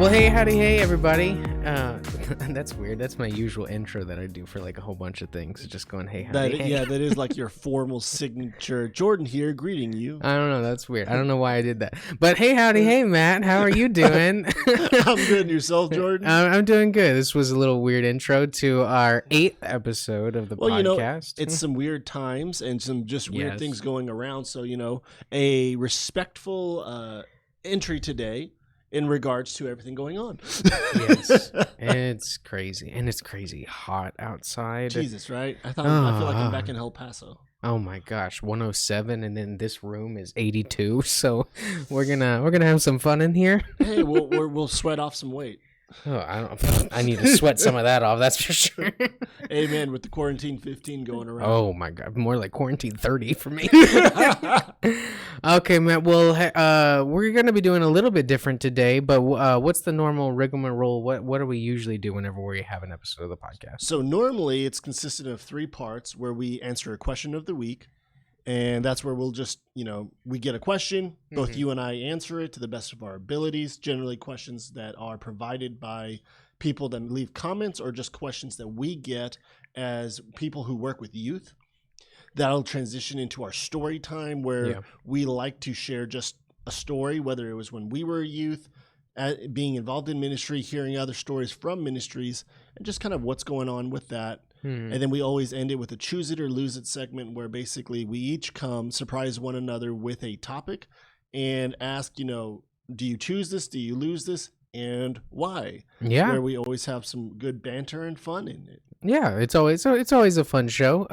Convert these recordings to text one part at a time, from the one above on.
Well, hey, howdy, hey, everybody. That's weird. That's my usual intro that I do for like a whole bunch of things. Just going, hey, howdy, hey. Yeah, that is like your formal signature. Jordan here, greeting you. I don't know. That's weird. I don't know why I did that. But hey, howdy, hey, Matt. How are you doing? I'm good. And yourself, Jordan? I'm doing good. This was a little weird intro to our 8th episode of the podcast. You know, it's some weird times and some just weird things going around. So, you know, a respectful entry today in regards to everything going on. Yes. It's crazy. And it's crazy hot outside. Jesus, right? I feel like I'm back in El Paso. Oh my gosh, 107, and then this room is 82. So we're gonna have some fun in here. Hey, we'll sweat off some weight. Oh, I need to sweat some of that off. That's for sure. Amen. With the quarantine 15 going around. Oh my God, more like quarantine 30 for me. Okay, Matt. Well, we're gonna be doing a little bit different today. But what's the normal rigmarole? What do we usually do whenever we have an episode of the podcast? So normally it's consistent of 3 parts where we answer a question of the week. And that's where we'll just, we get a question, both you and I answer it to the best of our abilities, generally questions that are provided by people that leave comments or just questions that we get as people who work with youth. That'll transition into our story time where we like to share just a story, whether it was when we were a youth, being involved in ministry, hearing other stories from ministries, and just kind of what's going on with that. And then we always end it with a choose it or lose it segment where basically we each surprise one another with a topic and ask, do you choose this? Do you lose this? And why? Yeah. Where we always have some good banter and fun in it. Yeah, it's always a fun show.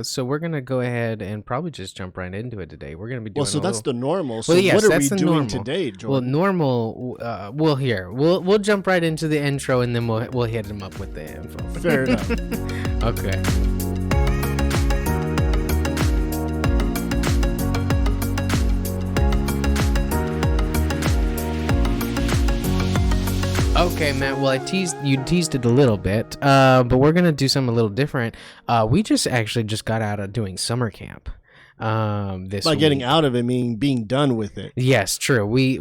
So we're gonna go ahead and probably just jump right into it today. We're gonna be doing. That's the normal. So what are we doing today, Jordan? Well, normal. We'll jump right into the intro and then we'll hit them up with the info. Fair enough. Okay. Okay, Matt. Well, you teased it a little bit, but we're gonna do something a little different. We just got out of doing summer camp. This by getting out of it, meaning being done with it. Yes, true. We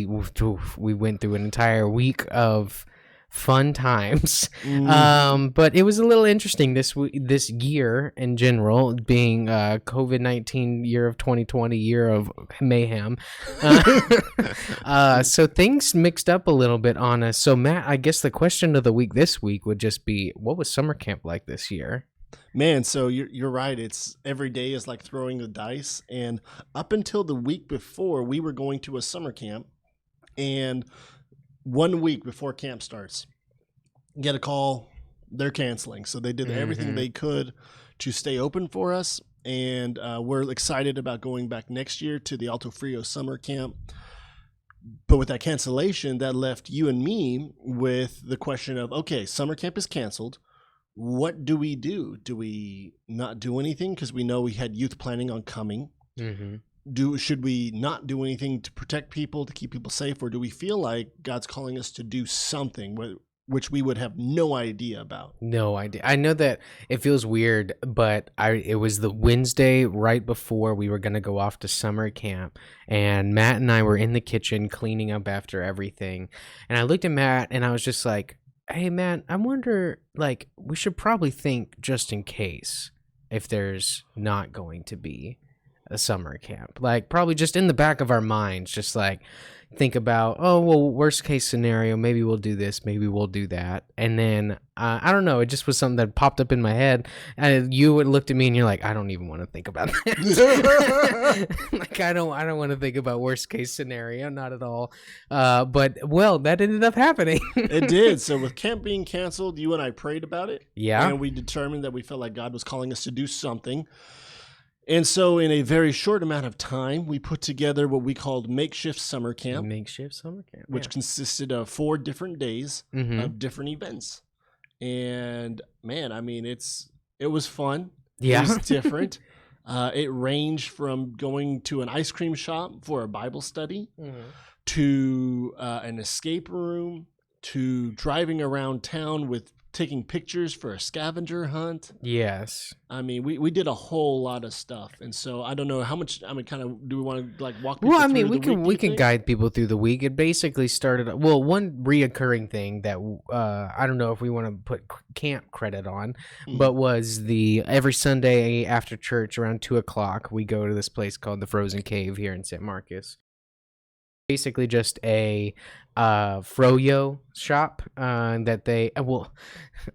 went through an entire week of fun times, but it was a little interesting this year in general, being COVID-19 year of 2020, year of mayhem. So things mixed up a little bit on us. So Matt, I guess the question of the week this week would just be, what was summer camp like this year? Man, so you're right. It's every day is like throwing the dice, and up until the week before, we were going to a summer camp, and 1 week before camp starts, get a call, they're canceling. So they did everything they could to stay open for us. And we're excited about going back next year to the Alto Frio summer camp. But with that cancellation, that left you and me with the question of, okay, summer camp is canceled. What do we do? Do we not do anything? Because we know we had youth planning on coming. Should we not do anything to protect people, to keep people safe, or do we feel like God's calling us to do something which we would have no idea about? No idea. I know that it feels weird, but it was the Wednesday right before we were going to go off to summer camp, and Matt and I were in the kitchen cleaning up after everything, and I looked at Matt and I was just like, hey, Matt, I wonder, like, we should probably think just in case if there's not going to be a summer camp, like probably just in the back of our minds, just like think about, oh, well, worst case scenario, maybe we'll do this, maybe we'll do that. And then I don't know, it just was something that popped up in my head, and you would looked at me and you're like, I don't even want to think about that. Like, I don't want to think about worst case scenario, not at all. But well, that ended up happening. It did. So with camp being canceled, you and I prayed about it. Yeah. And we determined that we felt like God was calling us to do something. And so in a very short amount of time, we put together what we called makeshift summer camp. Which consisted of 4 different days of different events. And man, I mean, it was fun. Yeah. It was different. It ranged from going to an ice cream shop for a Bible study to an escape room to driving around town with taking pictures for a scavenger hunt. Yes. I mean, we did a whole lot of stuff, and so I don't know how much. I mean, kind of, do we want to like walk people Well, I through mean, the we week? can Do we you can think? guide people through the week. It basically started. Well, one reoccurring thing that I don't know if we want to put camp credit on, Mm. but was the every Sunday after church around 2 o'clock we go to this place called the Frozen Cave here in San Marcos. Basically just a froyo shop that they well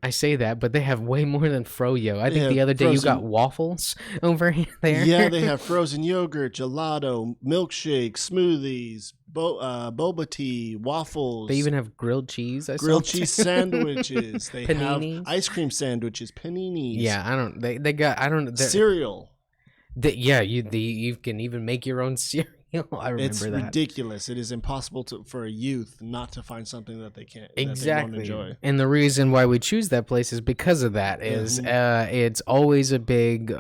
I say that, but they have way more than froyo. I They think the have other day you got frozen. waffles over there. Yeah, they have frozen yogurt, gelato, milkshakes, smoothies, boba tea, waffles. They even have grilled cheese. I grilled saw. cheese sandwiches. They have Paninis. ice cream sandwiches, paninis. Yeah, I don't. They got. I don't. Cereal. Yeah, you can even make your own cereal. I remember It's that. ridiculous. It is impossible for a youth not to find something that they can't Exactly. that they won't enjoy. And the reason why we choose that place is because of that. Is it's always a big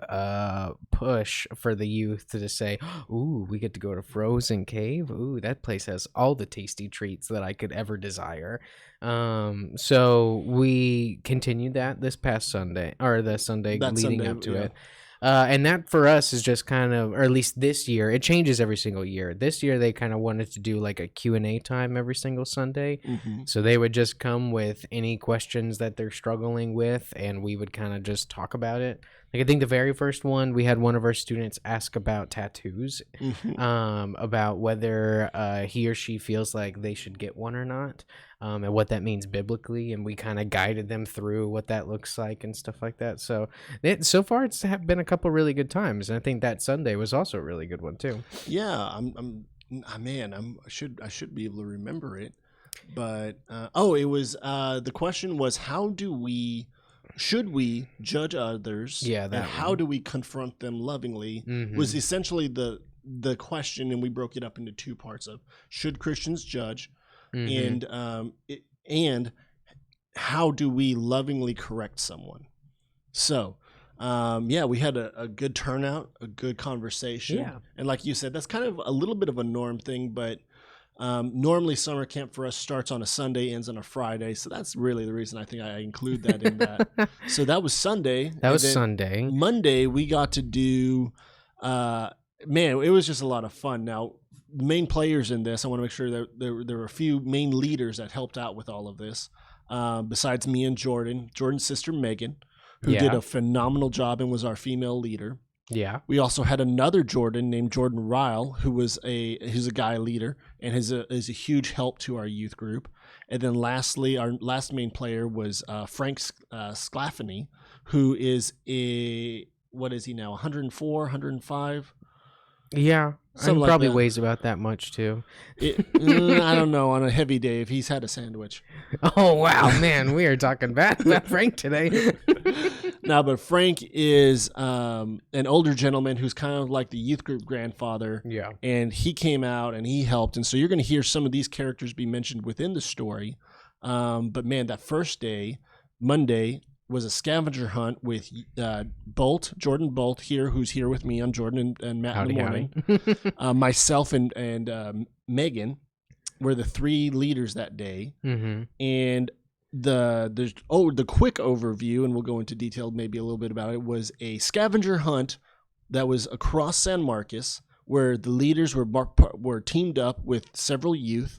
push for the youth to just say, "Ooh, we get to go to Frozen Cave. Ooh, that place has all the tasty treats that I could ever desire." So we continued that this past Sunday, or the Sunday That leading Sunday, up to yeah. it. And that for us is just kind of, or at least this year, it changes every single year. This year they kind of wanted to do like a Q&A time every single Sunday. Mm-hmm. So they would just come with any questions that they're struggling with, and we would kind of just talk about it. Like I think the very first one, we had one of our students ask about tattoos, Mm-hmm. about whether he or she feels like they should get one or not, and what that means biblically, and we kind of guided them through what that looks like and stuff like that. So so far it's been a couple really good times, and I think that Sunday was also a really good one too. Yeah, I should be able to remember it, but it was the question was should we judge others? Yeah, and that how one. do we confront them lovingly? Was essentially the question, and we broke it up into two parts of should Christians judge, and and how do we lovingly correct someone? So. We had a good turnout, a good conversation. Yeah. And like you said, that's kind of a little bit of a norm thing, but normally summer camp for us starts on a Sunday, ends on a Friday. So that's really the reason I think I include that in that. So that was Sunday. That was Sunday. Monday, we got to do, it was just a lot of fun. Now, main players in this, I want to make sure that there were a few main leaders that helped out with all of this. Besides me and Jordan's sister, Megan, who did a phenomenal job and was our female leader. Yeah. We also had another Jordan named Jordan Ryle, who's a guy leader and is a huge help to our youth group. And then lastly, our last main player was Frank Sclafany, who is what is he now, 104, 105? Yeah, Something like probably that. weighs about that much too. I don't know, on a heavy day if he's had a sandwich. Oh wow, man, we are talking bad about Frank today. No, but Frank is an older gentleman who's kind of like the youth group grandfather. Yeah. And he came out and he helped. And so you're going to hear some of these characters be mentioned within the story. But man, that first day, Monday, was a scavenger hunt with Jordan Bolt here, who's here with me. I'm Jordan and Matt in the morning. Myself and Megan were the three leaders that day. Mm-hmm. And the quick overview, and we'll go into detail maybe a little bit about it, was a scavenger hunt that was across San Marcos, where the leaders were teamed up with several youth.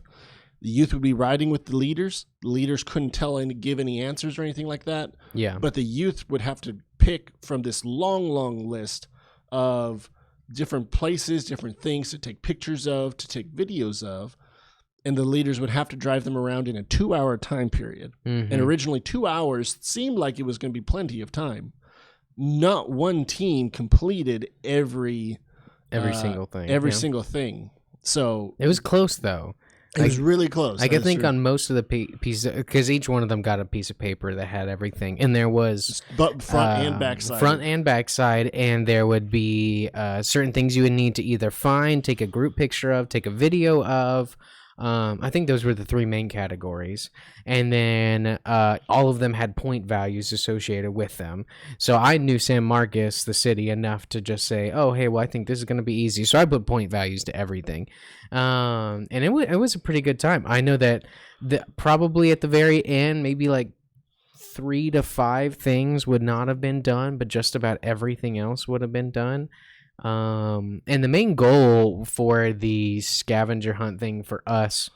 The youth would be riding with the leaders. The leaders couldn't give any answers or anything like that. Yeah. But the youth would have to pick from this long, long list of different places, different things to take pictures of, to take videos of. And the leaders would have to drive them around in a 2-hour time period. Mm-hmm. And originally 2 hours seemed like it was going to be plenty of time. Not one team completed every single thing. Every single thing. So it was close though. It was really close. I think on most of the pieces, because each one of them got a piece of paper that had everything, and there was front and backside, and there would be certain things you would need to either find, take a group picture of, take a video of. I think those were the three main categories. And then all of them had point values associated with them. So I knew San Marcos, the city, enough to just say, oh, hey, well, I think this is going to be easy. So I put point values to everything. And it was a pretty good time. I know that probably at the very end, maybe like 3 to 5 things would not have been done, but just about everything else would have been done. And the main goal for the scavenger hunt thing for us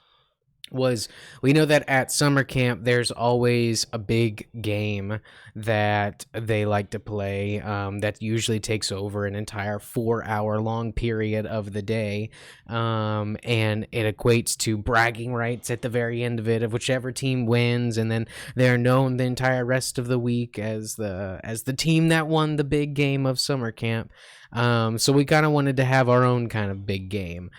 was, we know that at summer camp there's always a big game that they like to play, that usually takes over an entire 4-hour long period of the day, and it equates to bragging rights at the very end of it of whichever team wins, and then they're known the entire rest of the week as the team that won the big game of summer camp. So we kind of wanted to have our own kind of big game,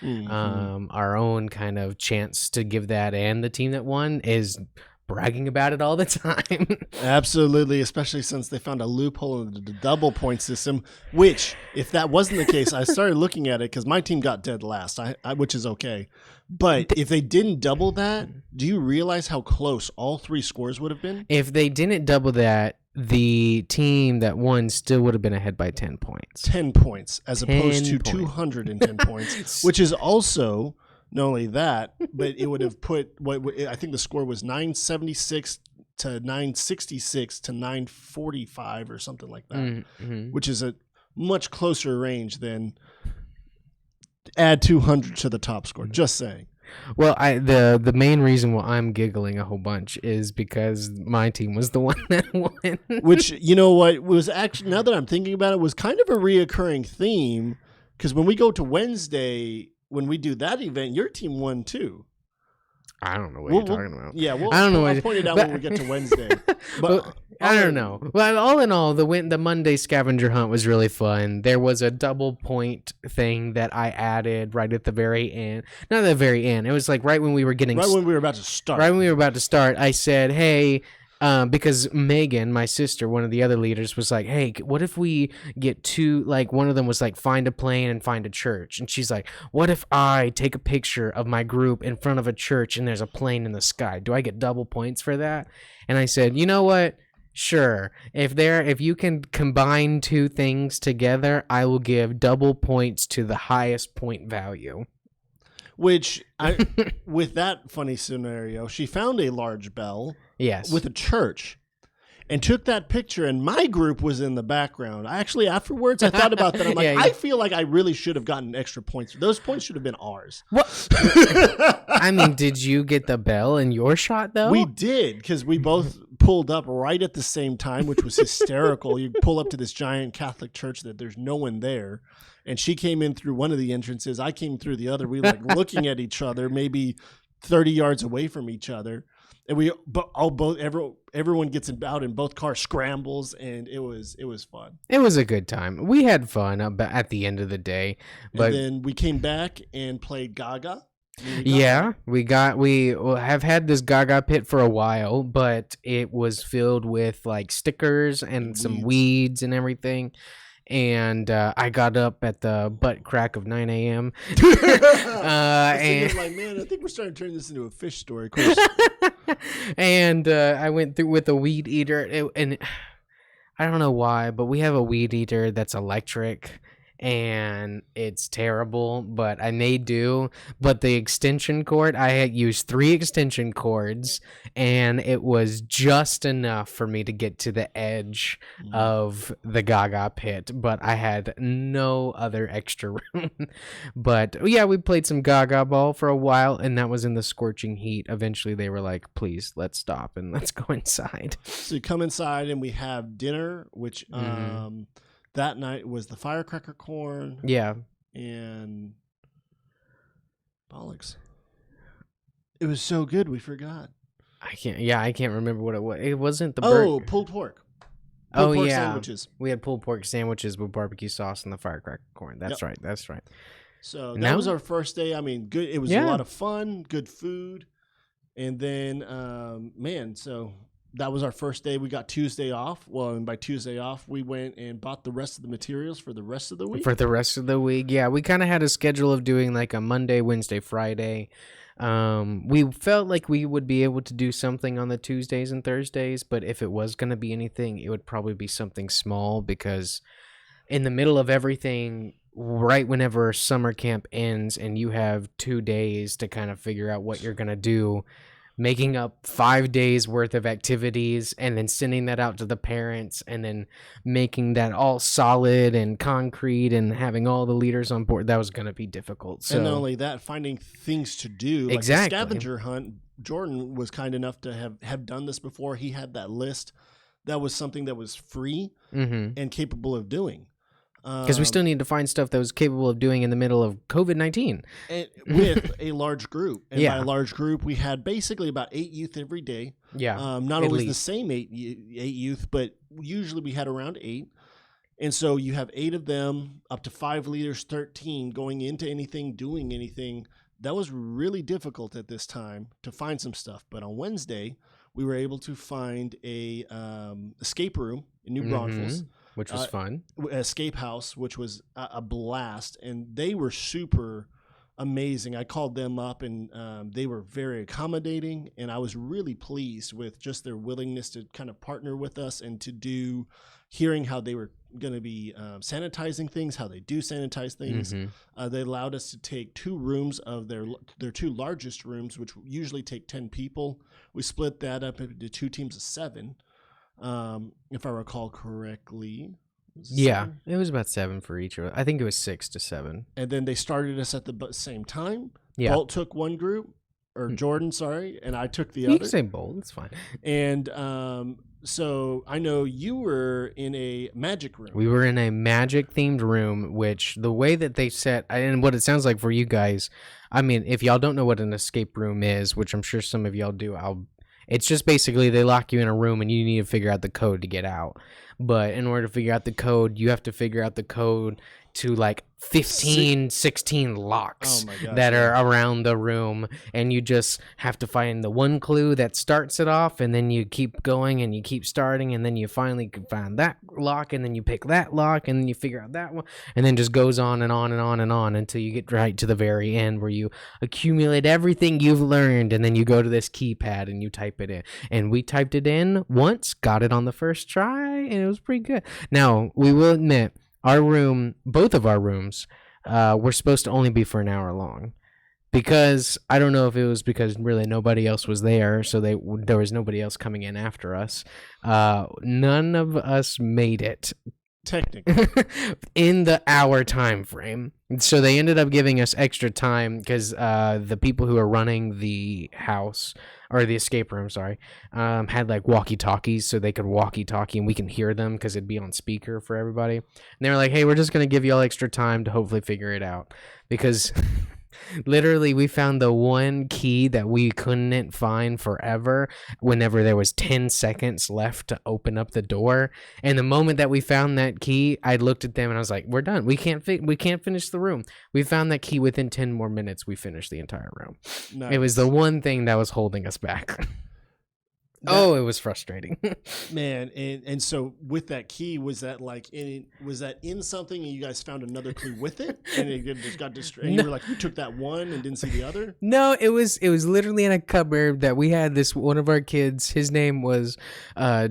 our own kind of chance to give that, and the team that won is bragging about it all the time. Absolutely, especially since they found a loophole in the double point system, which, if that wasn't the case, I started looking at it because my team got dead last, which is okay. But if they didn't double that, do you realize how close all 3 scores would have been? If they didn't double that, the team that won still would have been ahead by 10 points. 10 points as 10 opposed to points. 210 points, which is also not only that, but it would have put I think the score was 976 to 966 to 945 or something like that, which is a much closer range than add 200 to the top score. Just saying. Well, the main reason why I'm giggling a whole bunch is because my team was the one that won. Which, you know what, was actually, now that I'm thinking about it, was kind of a reoccurring theme, because when we go to Wednesday, when we do that event, your team won too. I don't know what you're talking about. Yeah, I don't know. I'll point it out when we get to Wednesday. But I don't know. Well, all in all, the Monday scavenger hunt was really fun. There was a double point thing that I added right at the very end. Not at the very end. It was like right when we were about to start. Right when we were about to start, I said, "Hey." Because Megan, my sister, one of the other leaders, was like, "Hey, what if we get 2, like one of them was like, find a plane and find a church." And she's like, "What if I take a picture of my group in front of a church and there's a plane in the sky? Do I get double points for that?" And I said, "You know what? Sure. If you can combine 2 things together, I will give double points to the highest point value." Which, with that funny scenario, she found a large bell, yes, with a church, and took that picture, and my group was in the background. Actually, afterwards, I thought about that. I'm like, I feel like I really should have gotten extra points. Those points should have been ours. What? I mean, did you get the bell in your shot, though? We did, because we both pulled up right at the same time, which was hysterical. You pull up to this giant Catholic church that there's no one there. And she came in through one of the entrances. I came through the other. We were like looking at each other, maybe 30 yards away from each other. And everyone gets out in both cars, scrambles, and it was fun. It was a good time. We had fun at the end of the day. But and then we came back and played Gaga. Yeah, we have had this Gaga pit for a while, but it was filled with like stickers and some weeds and everything. And I got up at the butt crack of 9 a.m. And like, man, I think we're starting to turn this into a fish story. Of course. And I went through with a weed eater, and I don't know why, but we have a weed eater that's electric. And it's terrible, but I may do. But the extension cord, I had used 3 extension cords, and it was just enough for me to get to the edge of the Gaga pit. But I had no other extra room. But yeah, we played some Gaga ball for a while, and that was in the scorching heat. Eventually, they were like, "Please, let's stop and let's go inside." So you come inside, and we have dinner, which that night was the firecracker corn. Yeah. And bollocks. It was so good, we forgot. I can't remember what it was. It wasn't the pulled pork. Pulled pork sandwiches. We had pulled pork sandwiches with barbecue sauce and the firecracker corn. That's right. That's right. So that was our first day. I mean, good. It was a lot of fun, good food. And then, so that was our first day. We got Tuesday off. Well, and by Tuesday off, we went and bought the rest of the materials for the rest of the week. For the rest of the week, yeah. We kind of had a schedule of doing like a Monday, Wednesday, Friday. We felt like we would be able to do something on the Tuesdays and Thursdays, but if it was going to be anything, it would probably be something small, because in the middle of everything, right whenever summer camp ends and you have 2 days to kind of figure out what you're going to do, making up 5 days worth of activities and then sending that out to the parents and then making that all solid and concrete and having all the leaders on board. That was going to be difficult. So and not only that, finding things to do, like the exactly. scavenger hunt. Jordan was kind enough to have done this before. He had that list. That was something that was free and capable of doing. Because we still need to find stuff that was capable of doing in the middle of COVID-19. With a large group. And Yeah. by a large group, we had basically about 8 youth every day. Yeah. Not at always the least. same eight youth, but usually we had around 8. And so you have 8 of them, up to 5 leaders, 13 going into anything, doing anything. That was really difficult at this time to find some stuff. But on Wednesday, we were able to find a escape room in New Braunfels. Which was fun. Escape house, which was a blast, and they were super amazing. I called them up, and they were very accommodating, and I was really pleased with just their willingness to kind of partner with us and to do, hearing how they were going to be sanitizing things, how they do sanitize things. They allowed us to take 2 rooms of their 2 largest rooms, which usually take 10 people. We split that up into 2 teams of 7. If I recall correctly. Yeah, it was about 7 for each of us. I think it was 6 to 7. And then they started us at the same time. Yeah. Bolt took one group, or Jordan, sorry, and I took the You other. can say Bolt, it's fine. And so I know you were in a magic room. We were in a magic themed room, which the way that they set, and what it sounds like for you guys, I mean, if y'all don't know what an escape room is, which I'm sure some of y'all do, it's just basically they lock you in a room and you need to figure out the code to get out. But in order to figure out the code, you have to figure out the code to like 15, 16 locks that are around the room. And you just have to find the one clue that starts it off. And then you keep going and you keep starting. And then you finally can find that lock. And then you pick that lock. And then you figure out that one. And then just goes on and on and on and on until you get right to the very end where you accumulate everything you've learned. And then you go to this keypad and you type it in. And we typed it in once, got it on the first try. And it was pretty good. Now, we will admit, our room, both of our rooms, were supposed to only be for an hour long. Because, I don't know if it was because really nobody else was there, so there was nobody else coming in after us. None of us made it. Technically. In the hour time frame. So they ended up giving us extra time because the people who are running the house, or the escape room, sorry, had like walkie-talkies so they could walkie-talkie and we can hear them because it'd be on speaker for everybody. And they were like, hey, we're just going to give you all extra time to hopefully figure it out. Because literally we found the one key that we couldn't find forever whenever there was 10 seconds left to open up the door. And the moment that we found that key, I looked at them and I was like, we're done. We can't finish the room. We found that key within 10 more minutes. We finished the entire room. Nice. It was the one thing that was holding us back. It was frustrating. Man, and so with that key, was that in something and you guys found another clue with it? And it just got distracted. No. You were like, you took that one and didn't see the other? No, it was literally in a cupboard that we had one of our kids, his name was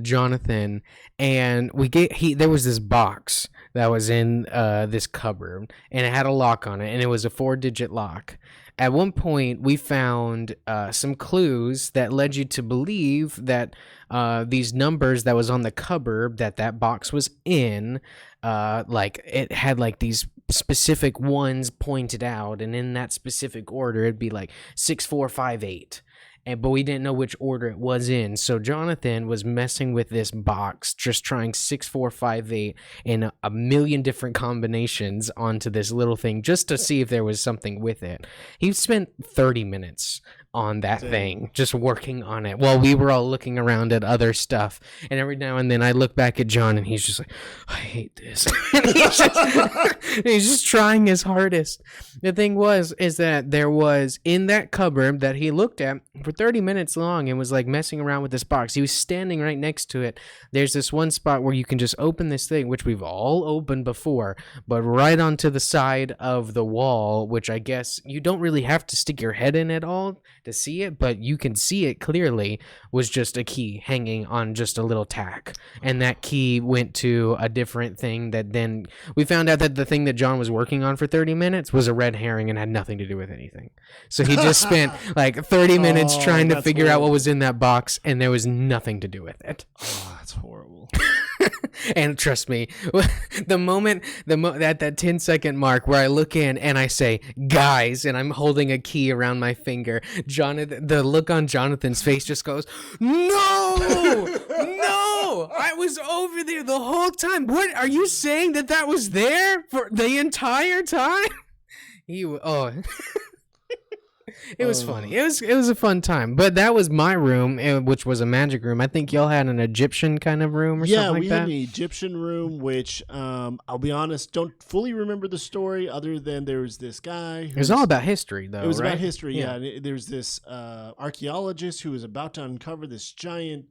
Jonathan, and there was this box that was in this cupboard and it had a lock on it and it was a 4-digit lock. At one point, we found some clues that led you to believe that these numbers that was on the cupboard that box was in, like it had like these specific ones pointed out, and in that specific order, it'd be like 6458. But we didn't know which order it was in. So Jonathan was messing with this box, just trying 6458 in a million different combinations onto this little thing just to see if there was something with it. He spent 30 minutes on that thing, just working on it while we were all looking around at other stuff. And every now and then I look back at John and he's just like, I hate this. And he's just trying his hardest. The thing is that there was in that cupboard that he looked at for 30 minutes long and was like messing around with this box. He was standing right next to it. There's this one spot where you can just open this thing, which we've all opened before, but right onto the side of the wall, which I guess you don't really have to stick your head in at all to see it, but you can see it clearly was just a key hanging on just a little tack. And that key went to a different thing that then we found out that the thing that John was working on for 30 minutes was a red herring and had nothing to do with anything. So he just spent like 30 minutes trying to figure out what was in that box, and there was nothing to do with it. Oh, that's horrible. And trust me, the moment at that 10-second mark where I look in and I say, guys, and I'm holding a key around my finger, Jonathan, the look on Jonathan's face just goes, no, no, I was over there the whole time. What are you saying that was there for the entire time? It was funny. It was a fun time. But that was my room, which was a magic room. I think y'all had an Egyptian kind of room or something like that. Yeah, we had an Egyptian room, which I'll be honest, don't fully remember the story other than there was this guy. It was all about history, though. It was right? about history, yeah. There's this archaeologist who was about to uncover this giant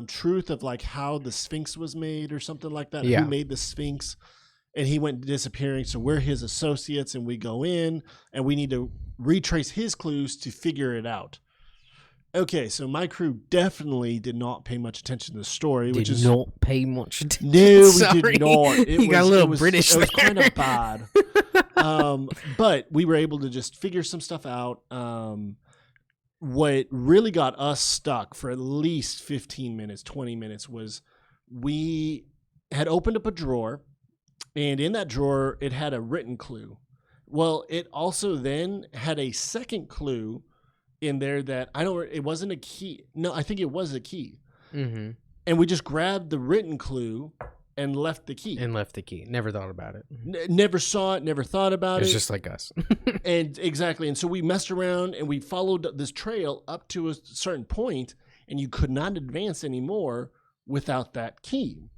truth of like how the Sphinx was made or something like that. Yeah. Who made the Sphinx? And he went disappearing. So we're his associates, and we go in, and we need to retrace his clues to figure it out. Okay, so my crew definitely did not pay much attention to the story. Did not pay much attention. No, we did not. You got a little British there. It was kind of bad. But we were able to just figure some stuff out. What really got us stuck for at least 15 minutes, 20 minutes was we had opened up a drawer, and in that drawer, it had a written clue. Well, it also then had a second clue in there that it wasn't a key. No, I think it was a key. Mm-hmm. And we just grabbed the written clue and left the key. Never thought about it. Never saw it, never thought about it. It's just like us. And exactly. And so we messed around and we followed this trail up to a certain point, and you could not advance anymore without that key.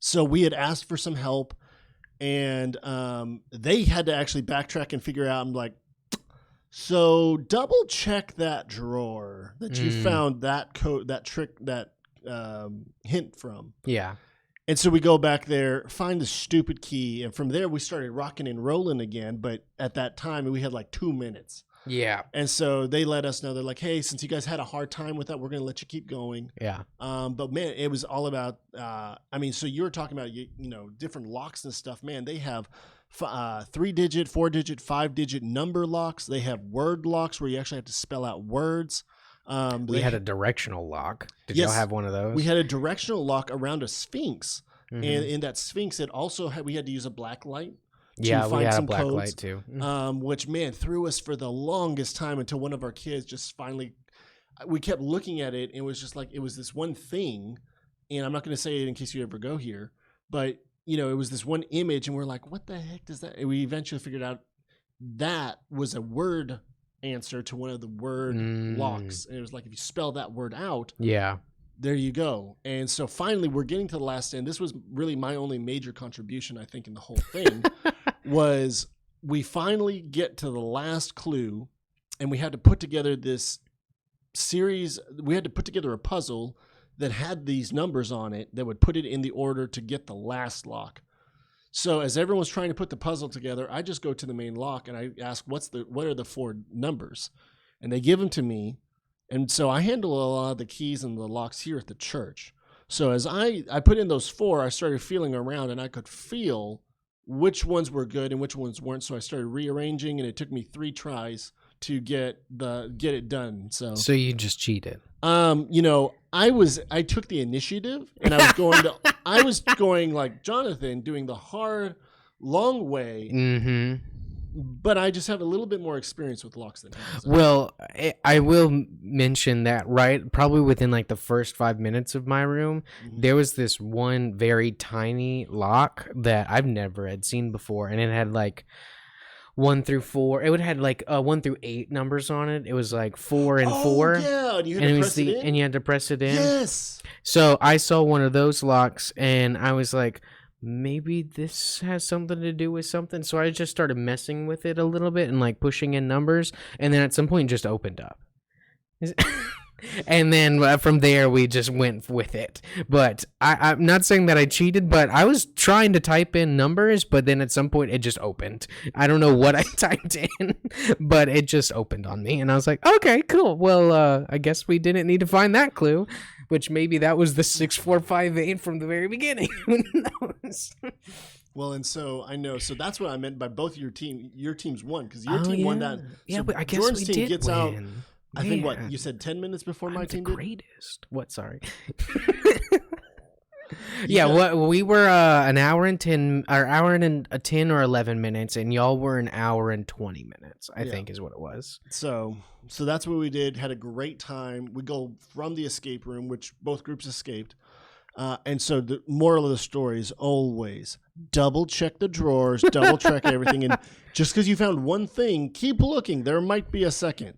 So we had asked for some help, and they had to actually backtrack and figure out. I'm like, so double check that drawer that you found that code, that trick, that hint from. Yeah. And so we go back there, find the stupid key, and from there we started rocking and rolling again. But at that time, we had like 2 minutes. Yeah. And so they let us know, they're like, hey, since you guys had a hard time with that, we're going to let you keep going. Yeah. But man, it was all about, so you were talking about, different locks and stuff. Man, they have 3-digit, 4-digit, 5-digit number locks. They have word locks where you actually have to spell out words. We had a directional lock. Did Yes, y'all have one of those? We had a directional lock around a Sphinx. Mm-hmm. And in that Sphinx, we had to use a black light. Yeah, we had a black codes, light too. Which, man, threw us for the longest time until one of our kids just finally, we kept looking at it, and it was just like, it was this one thing, and I'm not going to say it in case you ever go here, but, it was this one image, and we're like, what the heck does that, and we eventually figured out that was a word answer to one of the word locks, and it was like, if you spell that word out, yeah, there you go. And so finally we're getting to the last end. This was really my only major contribution, I think, in the whole thing. Was we finally get to the last clue, and we had to put together this series. We had to put together a puzzle that had these numbers on it that would put it in the order to get the last lock. So as everyone's trying to put the puzzle together, I just go to the main lock and I ask, what are the 4 numbers? And they give them to me. And so I handle a lot of the keys and the locks here at the church. So as I put in those 4, I started feeling around, and I could feel which ones were good and which ones weren't. So I started rearranging, and it took me 3 tries to get it done. So you just cheated. I took the initiative, and I was going like Jonathan, doing the hard, long way. Mm-hmm. But I just have a little bit more experience with locks than him. So. Well, I will mention that, right? Probably within like the first 5 minutes of my room, there was this one very tiny lock that I've never had seen before, and it had like 1 through 4. It would had like 1 through 8 numbers on it. It was like 4 and 4. Yeah, and you had to press it in. And you had to press it in. Yes. So I saw one of those locks, and I was like, maybe this has something to do with something. So I just started messing with it a little bit and like pushing in numbers, and then at some point it just opened up. And then from there we just went with it. But I'm not saying that I cheated, but I was trying to type in numbers, but then at some point it just opened. I don't know what I typed in, but it just opened on me, and I was like, okay, cool. Well, I guess we didn't need to find that clue, which maybe that was the 6458 from the very beginning. Who knows? Well, and so I know. So that's what I meant by both your team. Your teams won because your team yeah. won that. Yeah, So but I guess Jordan's we team did gets win. out. I think what Man, you said 10 minutes before I'm my the team did. greatest. What? Sorry. You Yeah, got- what we were an hour and 10 or hour and 10 or 11 minutes, and y'all were an hour and 20 minutes, I Yeah. think is what it was. So that's what we did. Had a great time. We go from the escape room, which both groups escaped. And so the moral of the story is always double check the drawers, double check everything. And just because you found one thing, keep looking. There might be a second.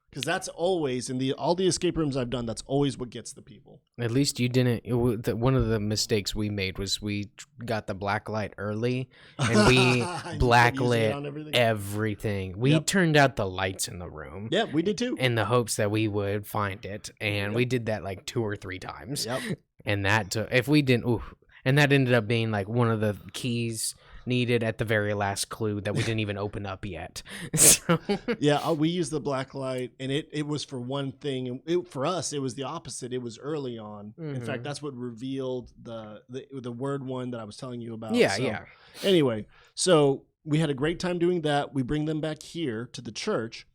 Because that's always, in all the escape rooms I've done, that's always what gets the people. At least you didn't. One of the mistakes we made was we got the black light early, and we black lit everything. We Yep. turned out the lights in the room. Yeah, we did too. In the hopes that we would find it, and Yep. we did that like 2 or 3 times. Yep. And that if we didn't, and that ended up being like one of the keys needed at the very last clue that we didn't even open up yet. So. Yeah, we used the black light, and it was for one thing, and for us it was the opposite. It was early on. In fact, that's what revealed the word one that I was telling you about. Yeah, so, yeah. Anyway, so we had a great time doing that. We bring them back here to the church,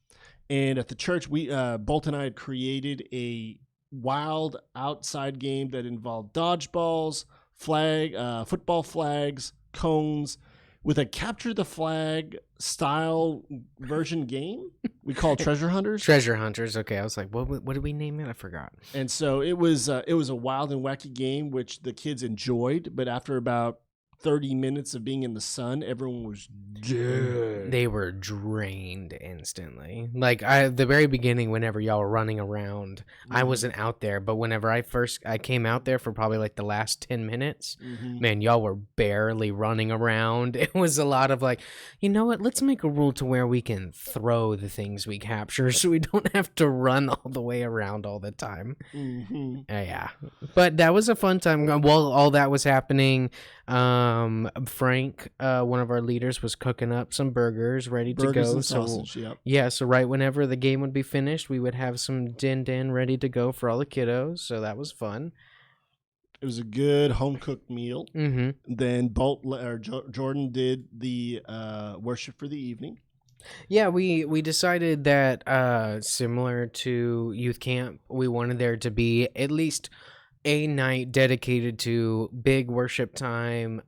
and at the church, we Bolt and I had created a wild outside game that involved dodgeballs, football flags, cones, with a capture the flag style version game we call Treasure Hunters. Treasure Hunters. Okay, I was like, what did we name it? I forgot. And so it was a wild and wacky game which the kids enjoyed, but after about 30 minutes of being in the sun, everyone was dead. They were drained instantly. Like the very beginning, whenever y'all were running around, I wasn't out there, but whenever I came out there for probably like the last 10 minutes, man, y'all were barely running around. It was a lot of like, you know what? Let's make a rule to where we can throw the things we capture, so we don't have to run all the way around all the time. Yeah, but that was a fun time. While all that was happening, Frank, one of our leaders, was cooking up some burgers ready to go. And sausage, yep. Yeah, so right whenever the game would be finished, we would have some din ready to go for all the kiddos. So that was fun. It was a good home cooked meal. Then Jordan did the worship for the evening. Yeah, we decided that similar to youth camp, we wanted there to be at least a night dedicated to big worship time,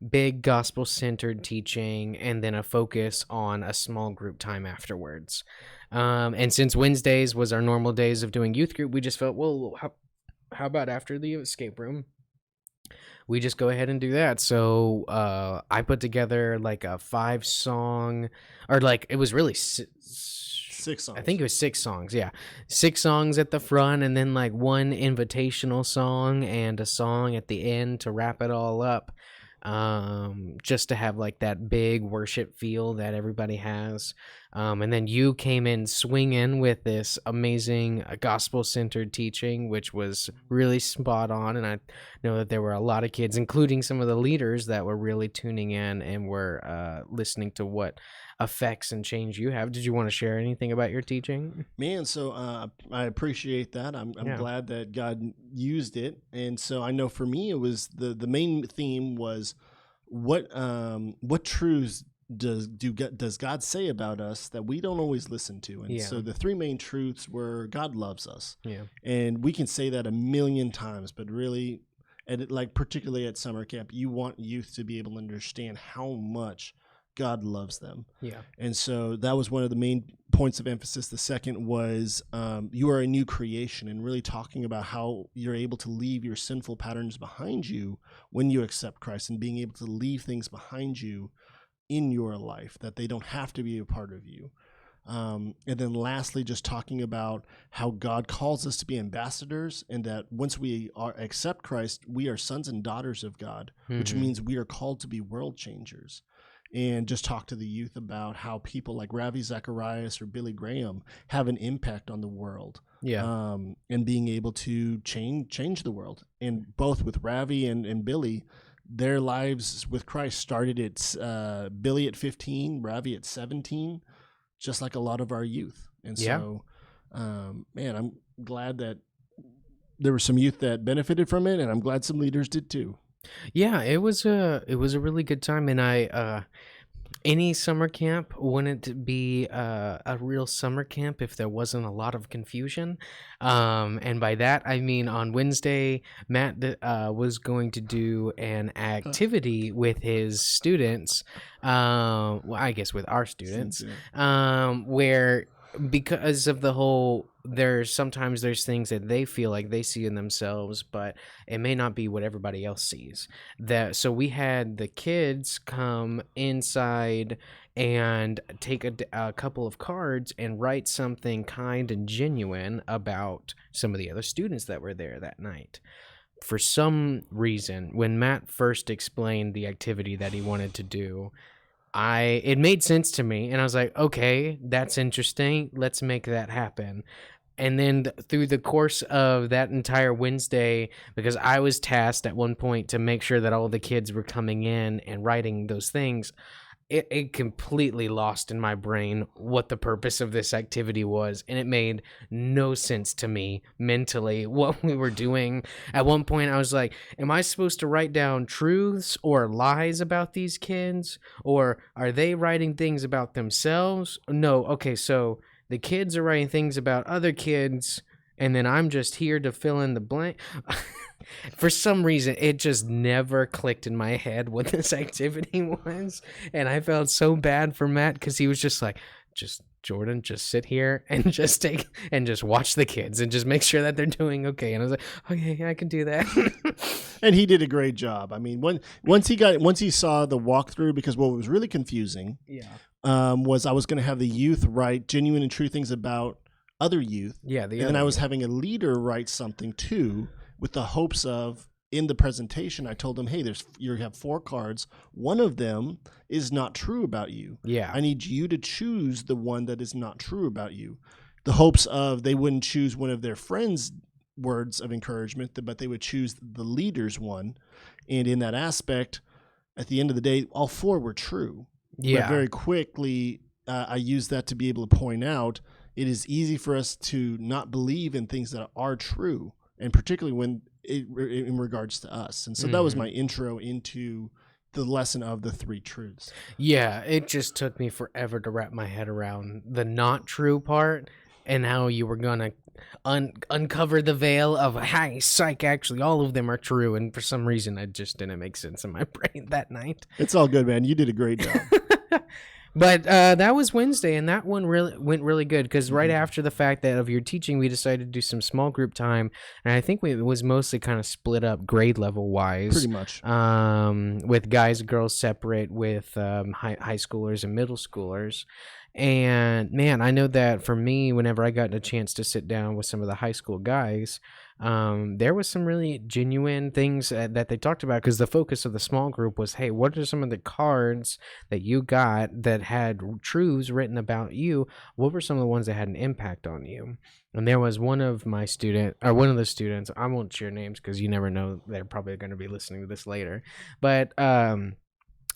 big gospel centered teaching, and then a focus on a small group time afterwards. And since Wednesdays was our normal days of doing youth group, we just felt, well, how about after the escape room, we just go ahead and do that. So I put together like a 5-song, or like it was really 6 songs. I think it was 6 songs. Yeah, 6 songs at the front, and then like one invitational song and a song at the end to wrap it all up. Just to have like that big worship feel that everybody has. And then you came in swinging with this amazing gospel-centered teaching, which was really spot on. And I know that there were a lot of kids, including some of the leaders, that were really tuning in and were listening to what effects and change you have. Did you want to share anything about your teaching? Man, so I appreciate that. I'm glad that God used it. And so I know for me, it was the main theme was what truths does God say about us that we don't always listen to? And so the 3 main truths were God loves us. Yeah. And we can say that a million times, but really, particularly at summer camp, you want youth to be able to understand how much God loves them. Yeah. And so that was one of the main points of emphasis. The second was you are a new creation, and really talking about how you're able to leave your sinful patterns behind you when you accept Christ, and being able to leave things behind you in your life, that they don't have to be a part of you. And then lastly, just talking about how God calls us to be ambassadors, and that once we accept Christ, we are sons and daughters of God, which means we are called to be world changers. and just talk to the youth about how people like Ravi Zacharias or Billy Graham have an impact on the world, Yeah. and being able to change the world. And both with Ravi and Billy, their lives with Christ started at Billy at 15, Ravi at 17, just like a lot of our youth. And Yeah. so, man, I'm glad that there were some youth that benefited from it, and I'm glad some leaders did too. Yeah, it was a really good time, and any summer camp wouldn't be a real summer camp if there wasn't a lot of confusion. And by that I mean on Wednesday, Matt was going to do an activity with his students. Well, I guess with our students, where because of the whole there's things that they feel like they see in themselves, but it may not be what everybody else sees. That so we had the kids come inside and take a couple of cards and write something kind and genuine about some of the other students that were there that night. For some reason, when Matt first explained the activity that he wanted to do, it made sense to me, and I was like, okay, that's interesting, let's make that happen. And then through the course of that entire Wednesday, because I was tasked at one point to make sure that all the kids were coming in and writing those things, it completely lost in my brain what the purpose of this activity was, and it made no sense to me mentally what we were doing. At one point I was like, am I supposed to write down truths or lies about these kids, or are they writing things about themselves? No, okay, so the kids are writing things about other kids, and then I'm just here to fill in the blank. For some reason, it just never clicked in my head what this activity was. And I felt so bad for Matt because he was just like, just Jordan, just sit here and just watch the kids and just make sure that they're doing okay. And I was like, okay, I can do that. And he did a great job. I mean, once he saw the walkthrough, because what was really confusing, was I was going to have the youth write genuine and true things about other youth. Yeah, and then I was having a leader write something too, with the hopes of, in the presentation, I told them, hey, you have 4 cards. One of them is not true about you. Yeah. I need you to choose the one that is not true about you. The hopes of they wouldn't choose one of their friends' words of encouragement, but they would choose the leader's one. And in that aspect, at the end of the day, all 4 were true. Yeah. But very quickly, I used that to be able to point out it is easy for us to not believe in things that are true, and particularly when in regards to us. And so that was my intro into the lesson of the 3 truths. Yeah, it just took me forever to wrap my head around the not true part and how you were going to uncover the veil of, hi, psych, actually, all of them are true. And for some reason, it just didn't make sense in my brain that night. It's all good, man. You did a great job. But that was Wednesday, and that one really went really good because right after the fact that of your teaching, we decided to do some small group time, and I think it was mostly kind of split up grade level wise, Pretty much. with guys and girls separate, with high schoolers and middle schoolers. And man, I know that for me, whenever I got a chance to sit down with some of the high school guys, there was some really genuine things that they talked about, because the focus of the small group was, hey, what are some of the cards that you got that had truths written about you? What were some of the ones that had an impact on you? And there was one of the students, I won't share names because you never know, they're probably going to be listening to this later, but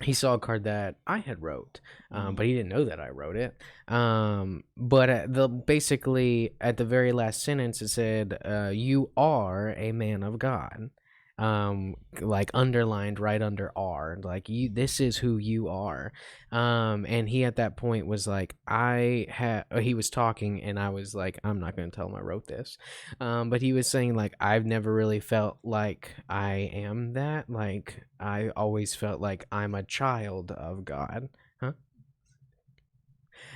he saw a card that I had wrote, but he didn't know that I wrote it. But basically at the very last sentence, it said, "You are a man of God," like underlined right under R, like this is who you are. And he at that point was like, he was talking, and I was like, I'm not going to tell him I wrote this. But he was saying, like, I've never really felt like I am that. Like, I always felt like I'm a child of God. Huh?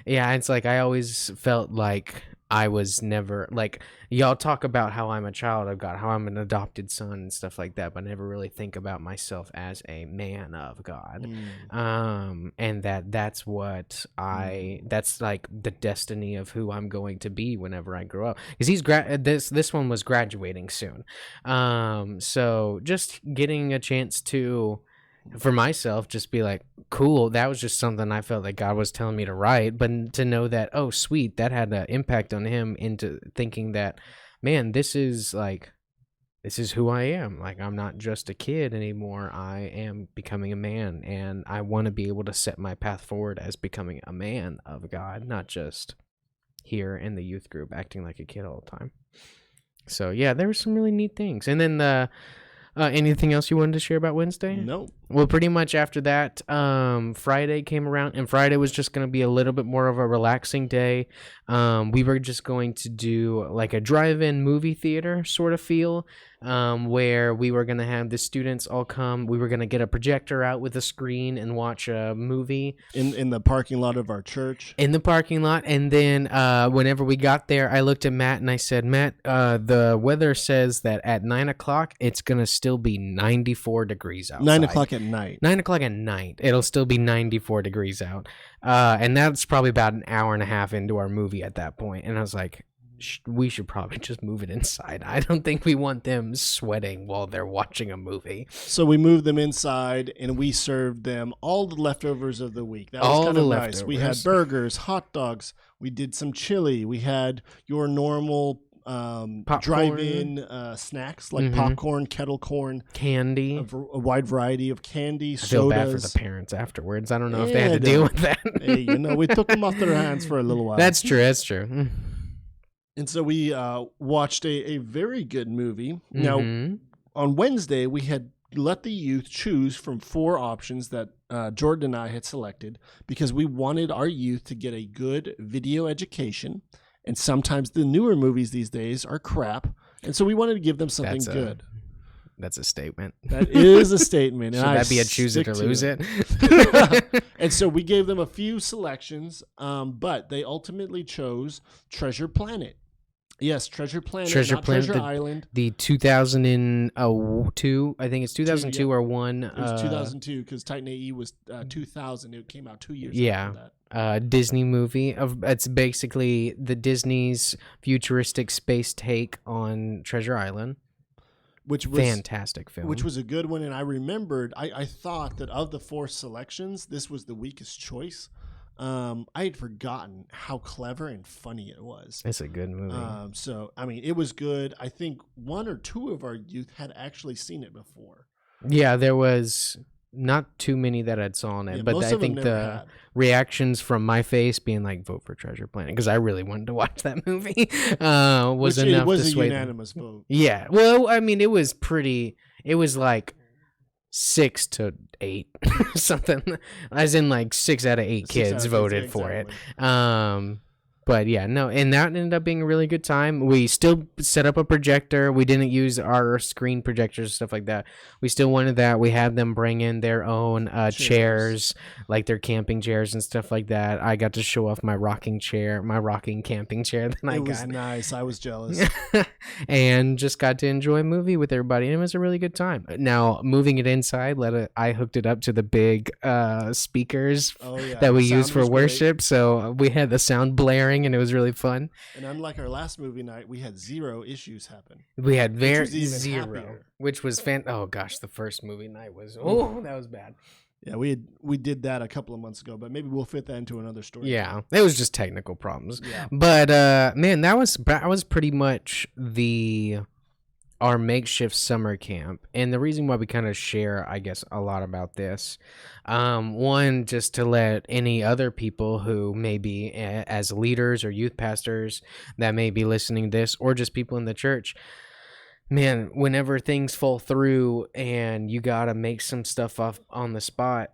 Yeah, it's like I always felt like I was never, like, y'all talk about how I'm a child of God, how I'm an adopted son and stuff like that, but I never really think about myself as a man of God. And that's what that's like the destiny of who I'm going to be whenever I grow up. Because this one was graduating soon. So just getting a chance to for myself, just be like, cool, that was just something I felt like God was telling me to write. But to know that, oh, sweet, that had an impact on him into thinking that, man, this is who I am. Like, I'm not just a kid anymore. I am becoming a man, and I want to be able to set my path forward as becoming a man of God, not just here in the youth group acting like a kid all the time. So yeah, there were some really neat things. And then anything else you wanted to share about Wednesday? No. Well, pretty much after that, Friday came around, and Friday was just going to be a little bit more of a relaxing day. We were just going to do like a drive-in movie theater sort of feel, where we were going to have the students all come. We were going to get a projector out with a screen and watch a movie In the parking lot of our church. in the parking lot. And then whenever we got there, I looked at Matt and I said, Matt, the weather says that at 9 o'clock, it's going to still be 94 degrees outside. 9 o'clock at night. 9 o'clock at night, it'll still be 94 degrees out. And that's probably about an hour and a half into our movie at that point. And I was like, we should probably just move it inside. I don't think we want them sweating while they're watching a movie. So we moved them inside, and we served them all the leftovers of the week. That was kind of nice. We had burgers, hot dogs. We did some chili. We had your normal drive-in snacks like popcorn, kettle corn, candy, a wide variety of candy, I feel sodas. bad for the parents afterwards. I don't know if they had to deal with that. Hey, we took them off their hands for a little while. That's true. And so we watched a very good movie. Now, on Wednesday, we had let the youth choose from 4 options that Jordan and I had selected because we wanted our youth to get a good video education. And sometimes the newer movies these days are crap. And so we wanted to give them something good. That's a statement. That is a statement. Should that be a choose it or lose it? And so we gave them a few selections, but they ultimately chose Treasure Planet. Yes, Treasure Planet, not Treasure Island. The 2002, I think it's 2002 or 1. It was 2002 because Titan AE was 2000. It came out 2 years after that. Disney movie. It's basically the Disney's futuristic space take on Treasure Island. Which was fantastic film. Which was a good one, and I remembered. I thought that of the 4 selections, this was the weakest choice. I had forgotten how clever and funny it was. It's a good movie. So I mean, it was good. I think 1 or 2 of our youth had actually seen it before. Yeah, there was not too many that I'd saw it, but I think the reactions from my face being like, vote for Treasure Planet, because I really wanted to watch that movie, was enough to sway them. It was a unanimous vote. Yeah. Well, I mean, it was like 6 to 8 something, as in like 6 out of 8 kids voted for it. But yeah, no, and that ended up being a really good time. We still set up a projector. We didn't use our screen projectors and stuff like that. We still wanted that. We had them bring in their own chairs, like their camping chairs and stuff like that. I got to show off my rocking camping chair that I got. It was nice. I was jealous. And just got to enjoy a movie with everybody, and it was a really good time. Now, moving it inside, I hooked it up to the big speakers that we use for worship, great. So we had the sound blaring. And it was really fun. And unlike our last movie night, we had 0 issues happen. We had zero, which was oh gosh, the first movie night was that was bad. Yeah, we did that a couple of months ago, but maybe we'll fit that into another story. Yeah, it was just technical problems. Yeah. But man, that was pretty much our makeshift summer camp. And the reason why we kind of share, I guess, a lot about this, one, just to let any other people who may be as leaders or youth pastors that may be listening to this, or just people in the church, man, whenever things fall through and you gotta make some stuff off on the spot,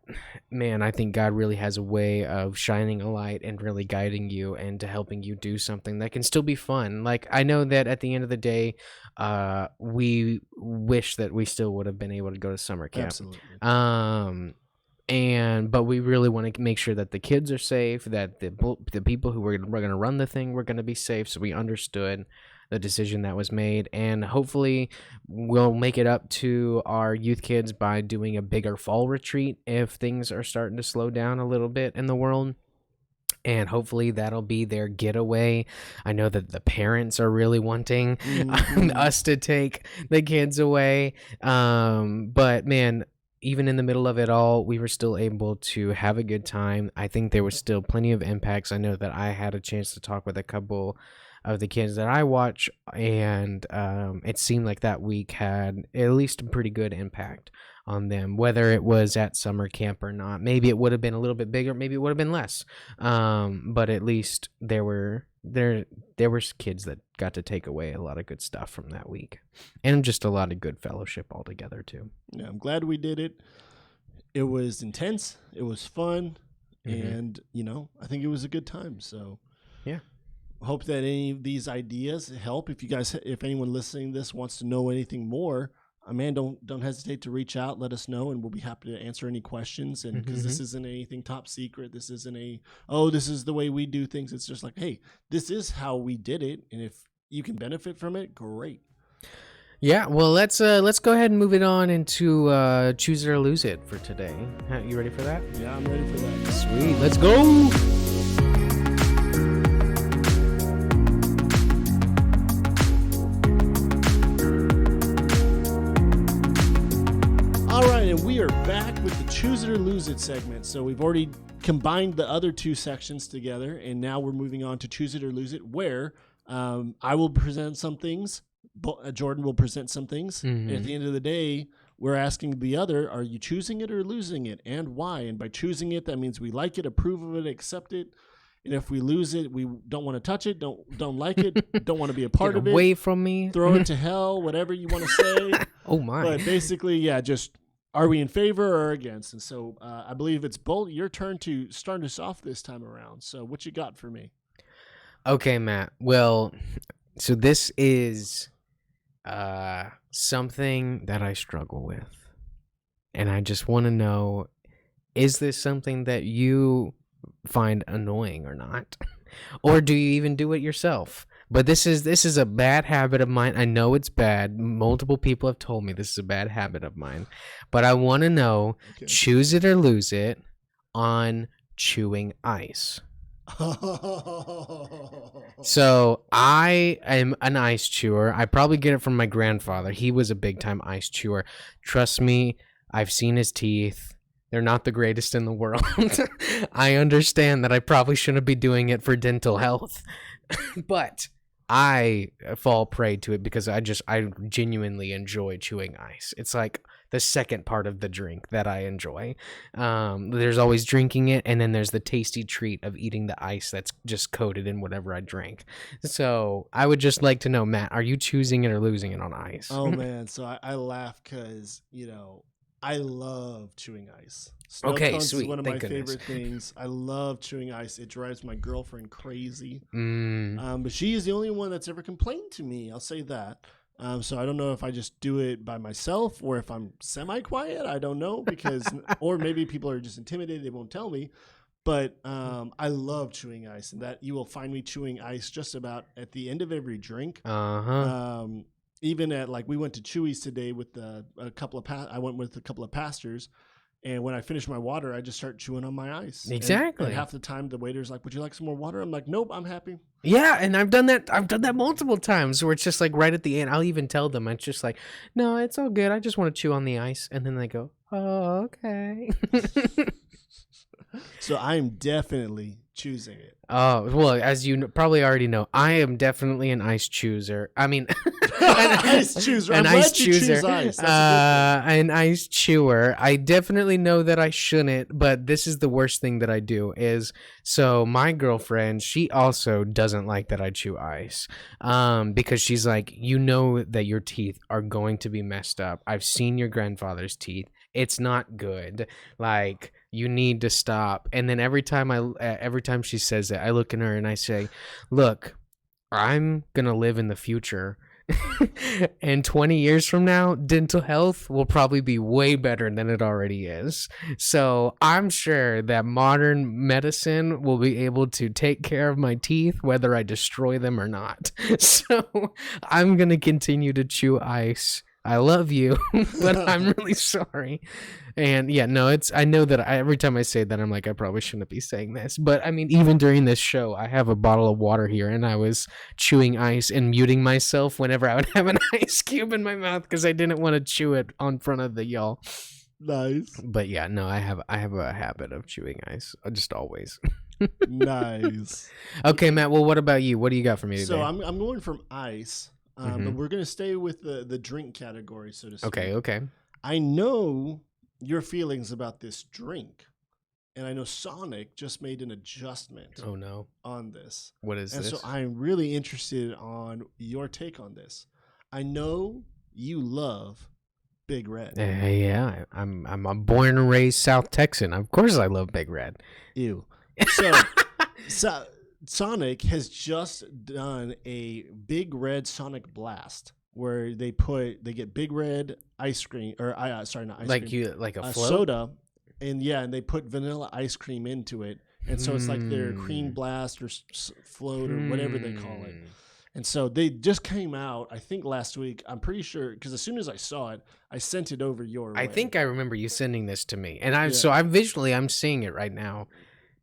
man, I think God really has a way of shining a light and really guiding you and to helping you do something that can still be fun. Like, I know that at the end of the day, we wish that we still would have been able to go to summer camp. Absolutely. But we really want to make sure that the kids are safe, that the people who were going to run the thing were going to be safe. So we understood the decision that was made, and hopefully we'll make it up to our youth kids by doing a bigger fall retreat if things are starting to slow down a little bit in the world. And hopefully that'll be their getaway. I know that the parents are really wanting us to take the kids away. But man, even in the middle of it all, we were still able to have a good time. I think there was still plenty of impacts. I know that I had a chance to talk with a couple of the kids that I watch, and it seemed like that week had at least a pretty good impact on them, whether it was at summer camp or not. Maybe it would have been a little bit bigger, maybe it would have been less. But at least there was kids that got to take away a lot of good stuff from that week, and just a lot of good fellowship altogether too. Yeah, I'm glad we did it. It was intense. It was fun. And, I think it was a good time. So, Yeah. hope that any of these ideas help. If anyone listening to this wants to know anything more, man, don't hesitate to reach out. Let us know, and we'll be happy to answer any questions. And because this isn't anything top secret, this isn't this is the way we do things. It's just like, hey, this is how we did it, and if you can benefit from it, great. Yeah, well, let's go ahead and move it on into choose it or lose it for today. You ready for that? Yeah, I'm ready for that. Sweet, let's go. All right, and we are back with the Choose It or Lose It segment. So we've already combined the other two sections together, and now we're moving on to Choose It or Lose It, where I will present some things, Jordan will present some things, and at the end of the day, we're asking the other, are you choosing it or losing it, and why? And by choosing it, that means we like it, approve of it, accept it. And if we lose it, we don't want to touch it, don't like it, don't want to be a part of it. Away from me. Throw it to hell, whatever you want to say. Oh my. But basically, yeah, just are we in favor or against? And so I believe it's both your turn to start us off this time around. So what you got for me? Okay, Matt. Well, so this is something that I struggle with. And I just want to know, is this something that you find annoying or not? Or do you even do it yourself? But this is a bad habit of mine. I know it's bad. Multiple people have told me this is a bad habit of mine. But I want to know, choose it or lose it on chewing ice. So I am an ice chewer. I probably get it from my grandfather. He was a big time ice chewer. Trust me, I've seen his teeth. They're not the greatest in the world. I understand that I probably shouldn't be doing it for dental health, but I fall prey to it because I genuinely enjoy chewing ice. It's like the second part of the drink that I enjoy. There's always drinking it, and then there's the tasty treat of eating the ice that's just coated in whatever I drink. So I would just like to know, Matt, are you choosing it or losing it on ice? Oh man, so I laugh because I love chewing ice. Snow cones sweet. is one of Thank my goodness. favorite things. I love chewing ice. It drives my girlfriend crazy. Mm. But she is the only one that's ever complained to me. I'll say that. So I don't know if I just do it by myself or if I'm semi-quiet. I don't know or maybe people are just intimidated. They won't tell me. But I love chewing ice, and that you will find me chewing ice just about at the end of every drink. Even at we went to Chewy's today with I went with a couple of pastors, and when I finish my water, I just start chewing on my ice. Exactly. And half the time, the waiter's like, "Would you like some more water?" I'm like, "Nope, I'm happy." Yeah, and I've done that multiple times where it's just like right at the end. I'll even tell them, it's just like, "No, it's all good. I just want to chew on the ice," and then they go, "Oh, okay." So I'm definitely choosing it. Oh, well, as you probably already know, I am definitely an ice chooser. I mean, ice chooser. An I'm ice glad you choose chooser. ice. That's An ice chewer. I definitely know that I shouldn't, but this is the worst thing that I do is, so my girlfriend, she also doesn't like that I chew ice. Because she's like, you know that your teeth are going to be messed up. I've seen your grandfather's teeth. It's not good. Like, you need to stop. And then every time she says that, I look at her and I say, look, I'm gonna live in the future. And 20 years from now, dental health will probably be way better than it already is. So I'm sure that modern medicine will be able to take care of my teeth, whether I destroy them or not. So I'm gonna continue to chew ice. I love you, but I'm really sorry. And yeah, no, I know that every time I say that, I'm like, I probably shouldn't be saying this. But I mean, even during this show, I have a bottle of water here, and I was chewing ice and muting myself whenever I would have an ice cube in my mouth because I didn't want to chew it on front of the y'all. Nice. But yeah, no, I have a habit of chewing ice, just always. Nice. Okay, Matt. Well, what about you? What do you got for me So today? I'm going from ice, but Mm-hmm. we're gonna stay with the drink category, so to Okay, speak. okay. I know your feelings about this drink, and I know Sonic just made an adjustment Oh no, on this, what is and so this? I'm really interested on your take on this. I know you love Big Red. Yeah, I'm a born and raised South Texan. Of course, I love Big Red. Ew. So, so Sonic has just done a Big Red Sonic Blast where they get Big Red ice cream or sorry, not ice Like cream, you, like a float. soda, and yeah, and they put vanilla ice cream into it, and so it's like their cream Hmm. blast or float or whatever they call it. Hmm. And so they just came out, I think last week. I'm pretty sure because as soon as I saw it, I sent it over your I way. think I remember you sending this to me, and I Yeah. so I'm seeing it right now.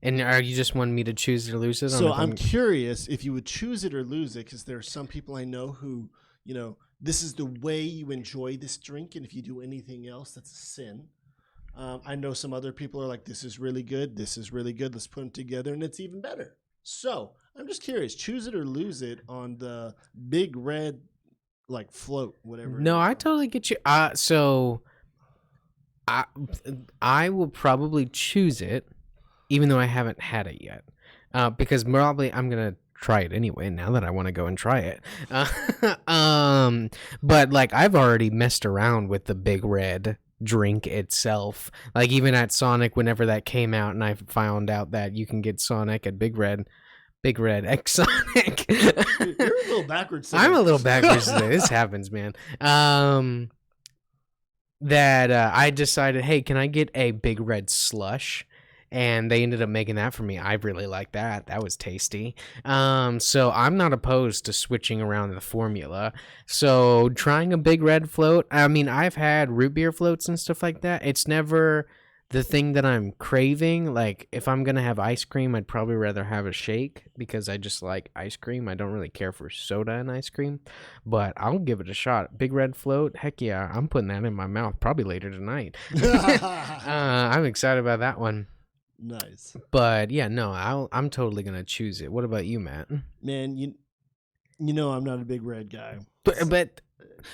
And are you just wanting me to choose it or lose it on So if I'm I'm curious if you would choose it or lose it because there are some people I know who, this is the way you enjoy this drink, and if you do anything else, that's a sin. I know some other people are like, this is really good. This is really good. Let's put them together, and it's even better. So I'm just curious, choose it or lose it on the Big Red, like float, whatever it No, is. I totally get you. So I I will probably choose it, even though I haven't had it yet, because probably I'm gonna try it anyway. Now that I want to go and try it, but like I've already messed around with the Big Red drink itself. Like even at Sonic, whenever that came out, and I found out that you can get Sonic at Big Red X Sonic. You're a little backwards today. I'm a little backwards today. This happens, man. That I decided, hey, can I get a Big Red slush? And they ended up making that for me. I really like that. That was tasty. So I'm not opposed to switching around the formula. So trying a Big Red float. I mean, I've had root beer floats and stuff like that. It's never the thing that I'm craving. Like if I'm gonna have ice cream, I'd probably rather have a shake because I just like ice cream. I don't really care for soda and ice cream, but I'll give it a shot. Big Red float, heck yeah, I'm putting that in my mouth probably later tonight. I'm excited about that one. Nice. But yeah, no, I'm totally gonna choose it. What about you, Matt? Man, you know I'm not a Big Red guy. But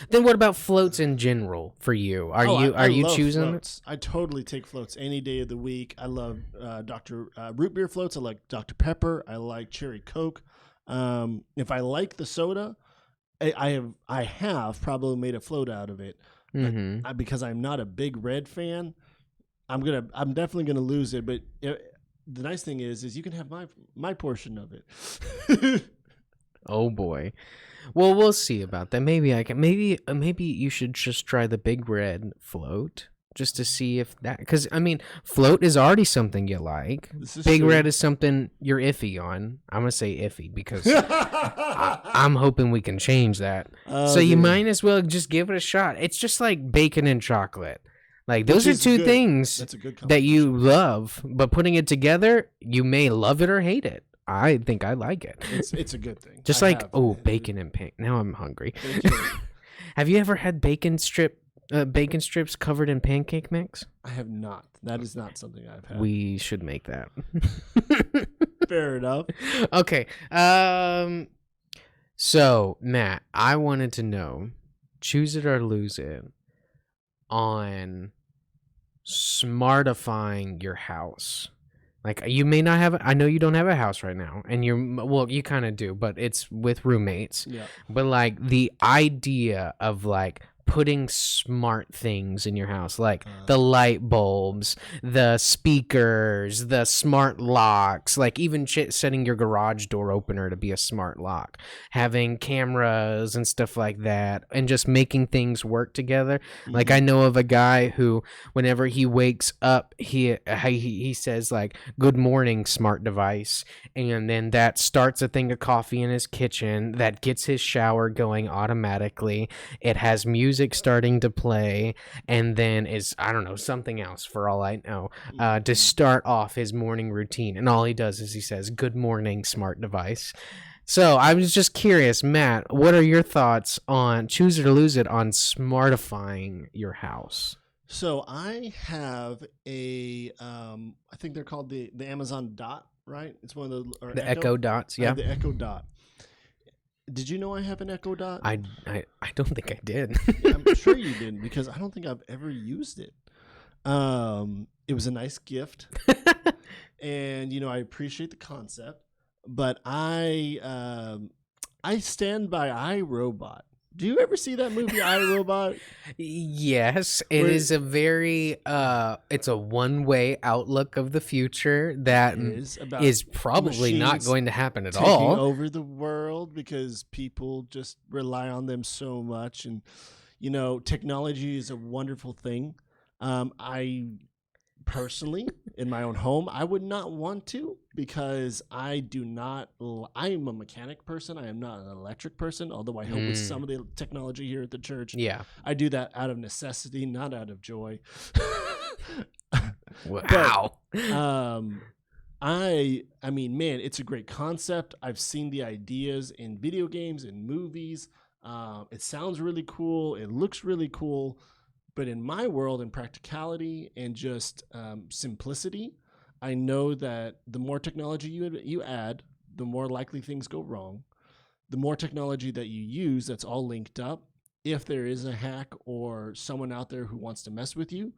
then what about floats in general for you? Are I you love choosing it? floats. I totally take floats any day of the week. I love Dr. Root beer floats. I like Dr. Pepper. I like Cherry Coke. If I like the soda, I have probably made a float out of it. But Mm-hmm. because I'm not a Big Red fan, I'm definitely gonna lose it. But the nice thing is you can have my portion of it. Oh boy. Well, we'll see about that. Maybe I can. Maybe you should just try the Big Red float just to see if that. Because I mean, float is already something you like. This is Big true. Red is something you're iffy on. I'm gonna say iffy because I'm hoping we can change that. Oh, So you dude. might as well just give it a shot. It's just like bacon and chocolate. Like Which those are is two good. things That's a good that you combination. love, but putting it together, you may love it or hate it. I think I like it. It's a good thing. Just I like have. bacon and pancake. Now I'm hungry. Thank you. Have you ever had bacon strips covered in pancake mix? I have not. That is not something I've had. We should make that. Fair enough. Okay. So Matt, I wanted to know, choose it or lose it on smartifying your house. Like you may not have. I know you don't have a house right now, and you kind of do, but it's with roommates. Yeah. But like the idea of like putting smart things in your house, like the light bulbs, the speakers, the smart locks, like even setting your garage door opener to be a smart lock, having cameras and stuff like that, and just making things work together. Like I know of a guy who, whenever he wakes up, he says like "Good morning, smart device," and then that starts a thing of coffee in his kitchen that gets his shower going automatically. It has music starting to play, and then is, I don't know, something else for all I know, to start off his morning routine. And all he does is he says, "Good morning, smart device." So I was just curious, Matt, what are your thoughts on choose it or lose it on smartifying your house? So I have I think they're called the Amazon Dot, right? It's one of the or The Echo. Echo Dots, I have yeah. the Echo Dot. Did you know I have an Echo Dot? I don't think I did. Yeah, I'm sure you didn't because I don't think I've ever used it. It was a nice gift, and I appreciate the concept, but I stand by iRobot. Do you ever see that movie iRobot? Yes, it Where is a very it's a one-way outlook of the future it that is about is probably not machines going to happen at taking all. over the world because people just rely on them so much, and technology is a wonderful thing. I personally, in my own home, I would not want to because I do not. I am a mechanic person. I am not an electric person. Although I help with some Mm, of the technology here at the church, yeah. I do that out of necessity, not out of joy. But Wow. um, I mean, man, it's a great concept. I've seen the ideas in video games and movies. It sounds really cool. It looks really cool. But in my world, in practicality and just simplicity, I know that the more technology you add, the more likely things go wrong. The more technology that you use, that's all linked up. If there is a hack or someone out there who wants to mess with you,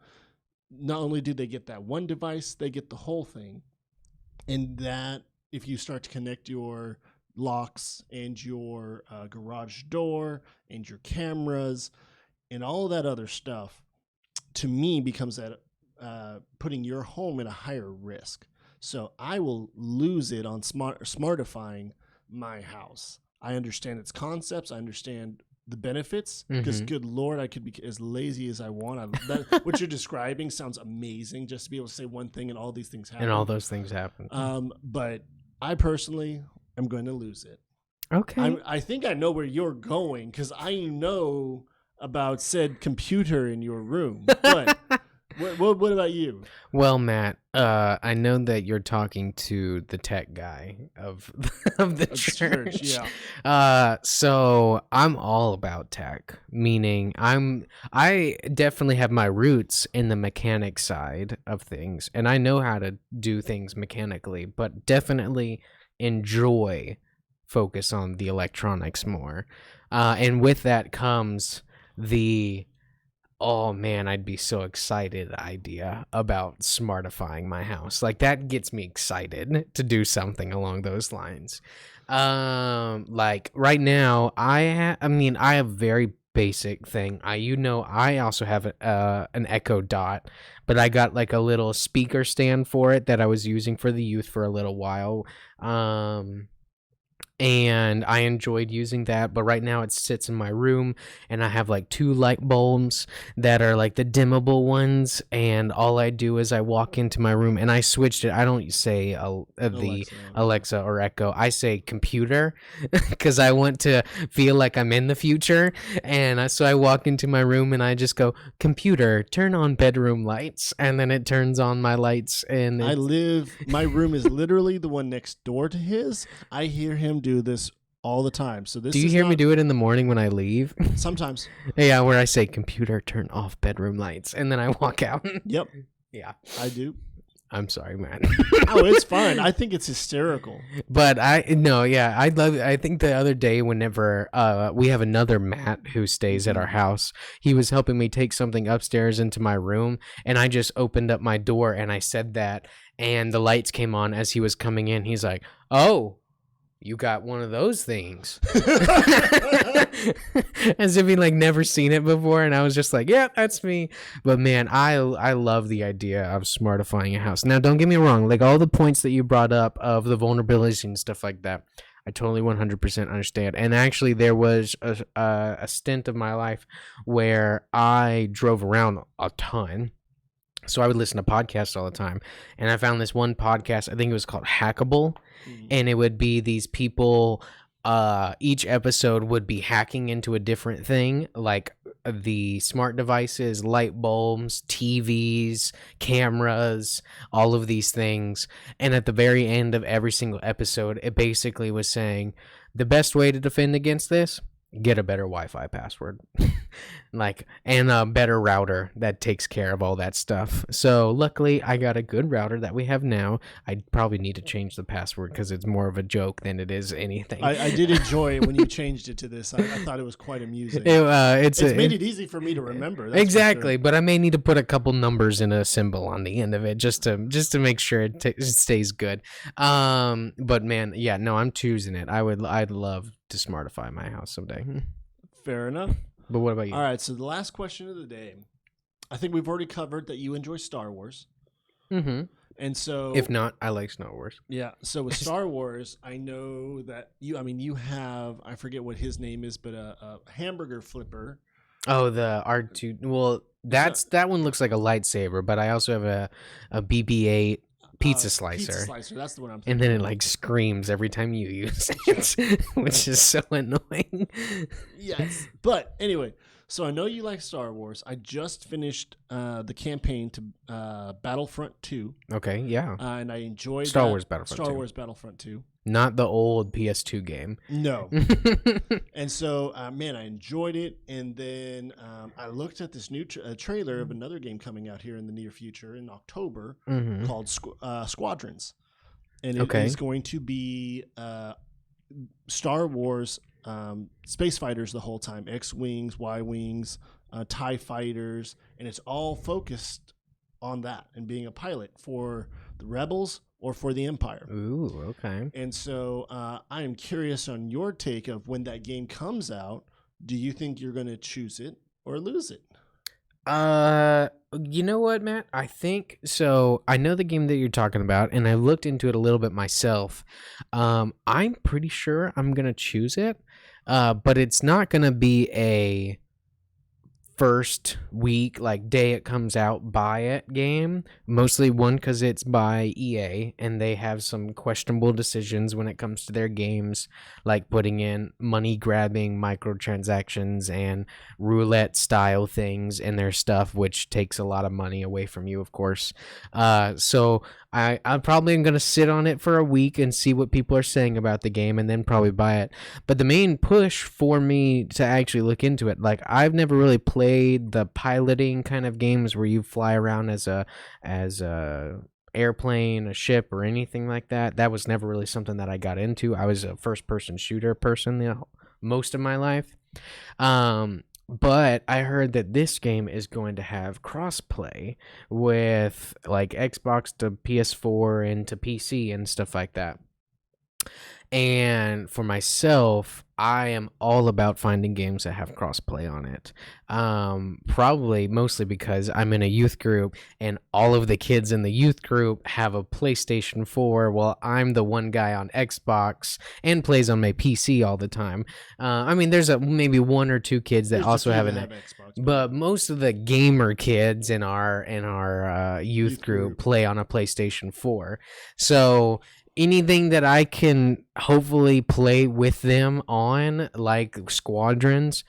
not only do they get that one device, they get the whole thing. And that, if you start to connect your locks and your garage door and your cameras and all of that other stuff, to me becomes that putting your home at a higher risk. So I will lose it on smartifying my house. I understand its concepts. I understand the benefits because, Hmm. good Lord, I could be as lazy as I want. What you're describing sounds amazing, just to be able to say one thing and all these things And all happen. those things happen. But I personally am going to lose it. Okay. I think I know where you're going because I know about said computer in your room. But what about you? Well, Matt, I know that you're talking to the tech guy of of the Church, church. yeah. So I'm all about tech, meaning I definitely have my roots in the mechanic side of things, and I know how to do things mechanically, but definitely enjoy focus on the electronics more. And with that comes the oh man, I'd be so excited idea about smartifying my house. Like that gets me excited to do something along those lines. Like right now I mean I have a very basic thing. I also have an Echo Dot, but I got like a little speaker stand for it that I was using for the youth for a little while. And I enjoyed using that, but right now it sits in my room and I have like two light bulbs that are like the dimmable ones, and all I do is I walk into my room and I switched it. I don't say the Alexa. Alexa or Echo. I say computer because I want to feel like I'm in the future. And so I walk into my room and I just go, computer, turn on bedroom lights, and then it turns on my lights and My room is literally the one next door to his. I hear him do this all the time. So do this you is hear me not do it in the morning when I leave? sometimes. Yeah, where I say computer turn off bedroom lights and then I walk out. Yep, Yeah. I do. I'm sorry, man. Oh, it's fine. I think it's hysterical. But I think the other day whenever we have another Matt who stays at our house, he was helping me take something upstairs into my room, and I just opened up my door and I said that, and the lights came on as he was coming in. He's like, "Oh, you got one of those things." As if he like never seen it before, and I was just like, yeah, that's me. But man, I love the idea of smartifying a house. Now don't get me wrong, like all the points that you brought up of the vulnerabilities and stuff like that, I totally 100% understand. And actually there was a stint of my life where I drove around a ton, so I would listen to podcasts all the time, and I found this one podcast, I think it was called Hackable, and it would be these people, each episode would be hacking into a different thing, like the smart devices, light bulbs, TVs, cameras, all of these things. And at the very end of every single episode, it basically was saying the best way to defend against this, get a better Wi-Fi password. Like, and a better router that takes care of all that stuff. So luckily I got a good router that we have now. I probably need to change the password because it's more of a joke than it is anything. I did enjoy it when you changed it to this. I thought it was quite amusing. It's made it easy for me to remember. That's exactly, for sure. but I may need to put a couple numbers and a symbol on the end of it just to make sure it stays good. But man, yeah, no, I'm choosing it. I'd love to smartify my house someday. Fair enough. But what about you? All right, so the last question of the day. I think we've already covered that you enjoy Star Wars. Mm-hmm. And so, if not, I like Star Wars. Yeah. So with Star Wars, I know that you have, I forget what his name is, but a hamburger flipper. Oh, the R2. Well, that one looks like a lightsaber, but I also have a BB-8 pizza slicer. Pizza slicer. That's the one I'm thinking. And then it like screams every time you use it, which is so annoying. Yes. But anyway, so I know you like Star Wars. I just finished the campaign to Battlefront 2. Okay, yeah. And I enjoyed Star Wars Battlefront 2. Star Wars Battlefront 2. Not the old PS2 game. No. And so, man, I enjoyed it. And then I looked at this new trailer of another game coming out here in the near future in October called Squadrons. And it is going to be Star Wars space fighters the whole time. X-Wings, Y-Wings, TIE fighters. And it's all focused on that and being a pilot for the Rebels or for the Empire. Ooh, okay. And so I am curious on your take of when that game comes out. Do you think you're going to choose it or lose it? You know what, Matt? I think so. I know the game that you're talking about, and I looked into it a little bit myself. I'm pretty sure I'm gonna choose it, but it's not gonna be a first week, like day it comes out, buy it game. Mostly one, because it's by EA and they have some questionable decisions when it comes to their games, like putting in money grabbing microtransactions and roulette style things in their stuff, which takes a lot of money away from you, of course. So I'm probably going to sit on it for a week and see what people are saying about the game and then probably buy it. But the main push for me to actually look into it, like I've never really played the piloting kind of games where you fly around as a airplane, a ship, or anything like that. That was never really something that I got into. I was a first person shooter person most of my life. But I heard that this game is going to have crossplay with like Xbox to PS4 and to PC and stuff like that. And for myself, I am all about finding games that have crossplay on it. Probably mostly because I'm in a youth group and all of the kids in the youth group have a PlayStation 4 while I'm the one guy on Xbox and plays on my PC all the time. I mean, there's maybe one or two kids that also have Xbox, but most of the gamer kids in our youth group play on a PlayStation 4. So anything that I can hopefully play with them on, like Squadrons,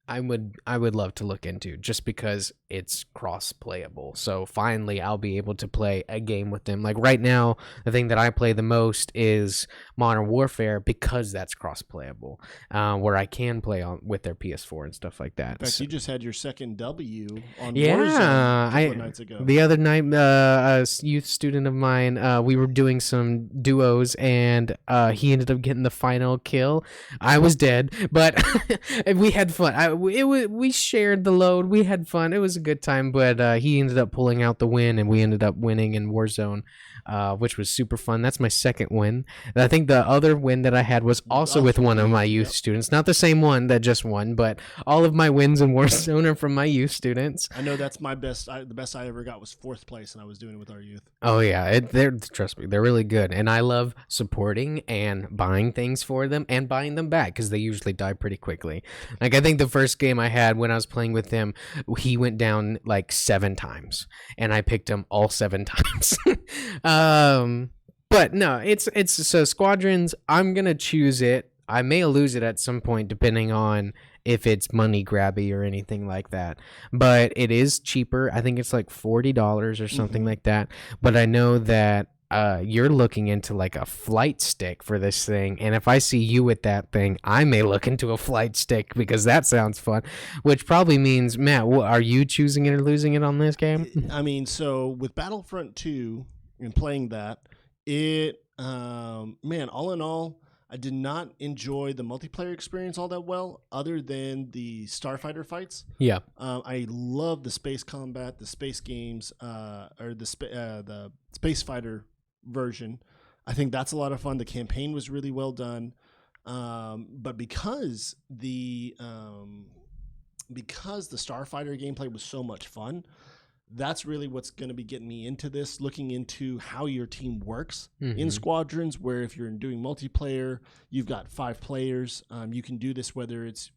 I would love to look into, just because it's cross-playable. So finally, I'll be able to play a game with them. Like right now, the thing that I play the most is Modern Warfare, because that's cross-playable, where I can play on with their PS4 and stuff like that. In fact, you just had your second W on Warzone a couple of nights ago. The other night, a youth student of mine, we were doing some duos, and he ended up getting the final kill. I was dead, but we had fun. We shared the load. We had fun. It was a good time, but he ended up pulling out the win, and we ended up winning in Warzone, which was super fun. That's my second win. And I think the other win that I had was also with one of my youth students. Not the same one that just won, but all of my wins in Warzone are from my youth students. I know that's my best. The best I ever got was 4th place, and I was doing it with our youth. Oh yeah, trust me, they're really good, and I love supporting and buying things for them and buying them back, because they usually die pretty quickly. Like I think the first game I had when I was playing with him, he went down like 7 times, and I picked him all 7 times. But no, it's so Squadrons, I'm gonna choose it. I may lose it at some point depending on if it's money grabby or anything like that, but it is cheaper. I think it's like $40 or something like that. But I know that you're looking into like a flight stick for this thing, and if I see you with that thing, I may look into a flight stick because that sounds fun. Which probably means, Matt, are you choosing it or losing it on this game? I mean, so with Battlefront 2 and playing that, it man, all in all, I did not enjoy the multiplayer experience all that well, other than the starfighter fights. Yeah. I love the space combat, the space games, or the space fighter version. I think that's a lot of fun. The campaign was really well done, but because the starfighter gameplay was so much fun, that's really what's going to be getting me into this, looking into how your team works in squadrons, where if you're doing multiplayer, you've got 5 players. You can do this whether it's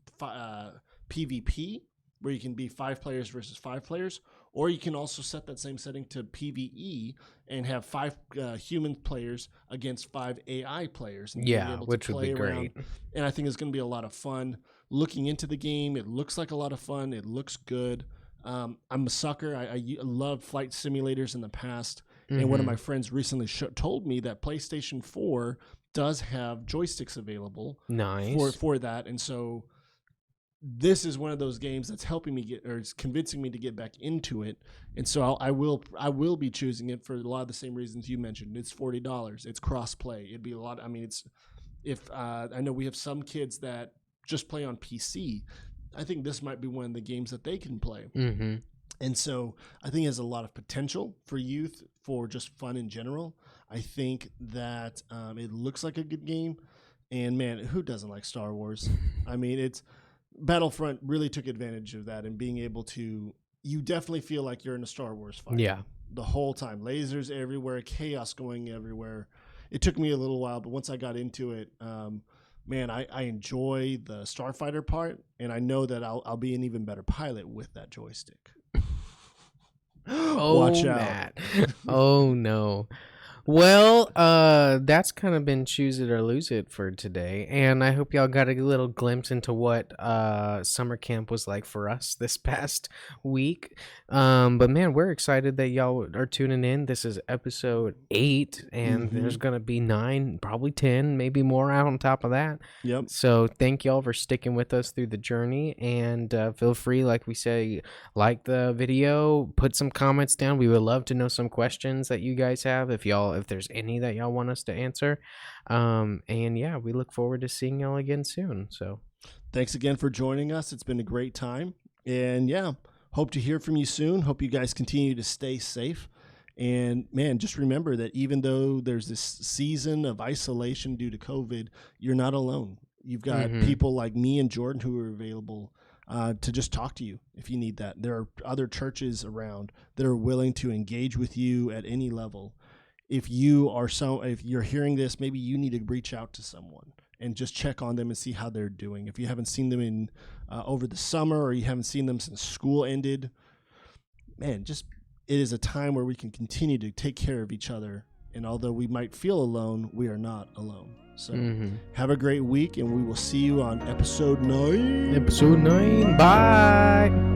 PvP, where you can be 5 players versus 5 players, or you can also set that same setting to PvE and have 5 human players against 5 AI players. And yeah, which would be great. And I think it's going to be a lot of fun. Looking into the game, it looks like a lot of fun. It looks good. I'm a sucker. I loved flight simulators in the past. And one of my friends recently told me that PlayStation 4 does have joysticks available for that. And so this is one of those games that's helping me get, or it's convincing me to get back into it. And so I will be choosing it for a lot of the same reasons you mentioned. It's $40. It's cross play. It'd be a lot. I mean, I know we have some kids that just play on PC. I think this might be one of the games that they can play. And so I think it has a lot of potential for youth, for just fun in general. I think that it looks like a good game. And man, who doesn't like Star Wars? I mean, Battlefront really took advantage of that, and being able to, you definitely feel like you're in a Star Wars fight. Yeah. The whole time. Lasers everywhere, chaos going everywhere. It took me a little while, but once I got into it, man, I enjoy the starfighter part, and I know that I'll be an even better pilot with that joystick. Watch out. Matt. Oh, no. Well, that's kind of been choose it or lose it for today, and I hope y'all got a little glimpse into what summer camp was like for us this past week. But man, we're excited that y'all are tuning in. This is episode 8, and there's gonna be 9, probably 10, maybe more out on top of that. Yep. So thank y'all for sticking with us through the journey, and feel free, like we say, like the video, put some comments down. We would love to know some questions that you guys have, if there's any that y'all want us to answer. And yeah, we look forward to seeing y'all again soon. So thanks again for joining us. It's been a great time, and yeah, hope to hear from you soon. Hope you guys continue to stay safe. And man, just remember that even though there's this season of isolation due to COVID, you're not alone. You've got people like me and Jordan who are available to just talk to you if you need that. There are other churches around that are willing to engage with you at any level. If you're hearing this, maybe you need to reach out to someone and just check on them and see how they're doing. If you haven't seen them in over the summer, or you haven't seen them since school ended, man, it is a time where we can continue to take care of each other. And although we might feel alone, we are not alone. So have a great week, and we will see you on episode 9. Episode 9. Bye.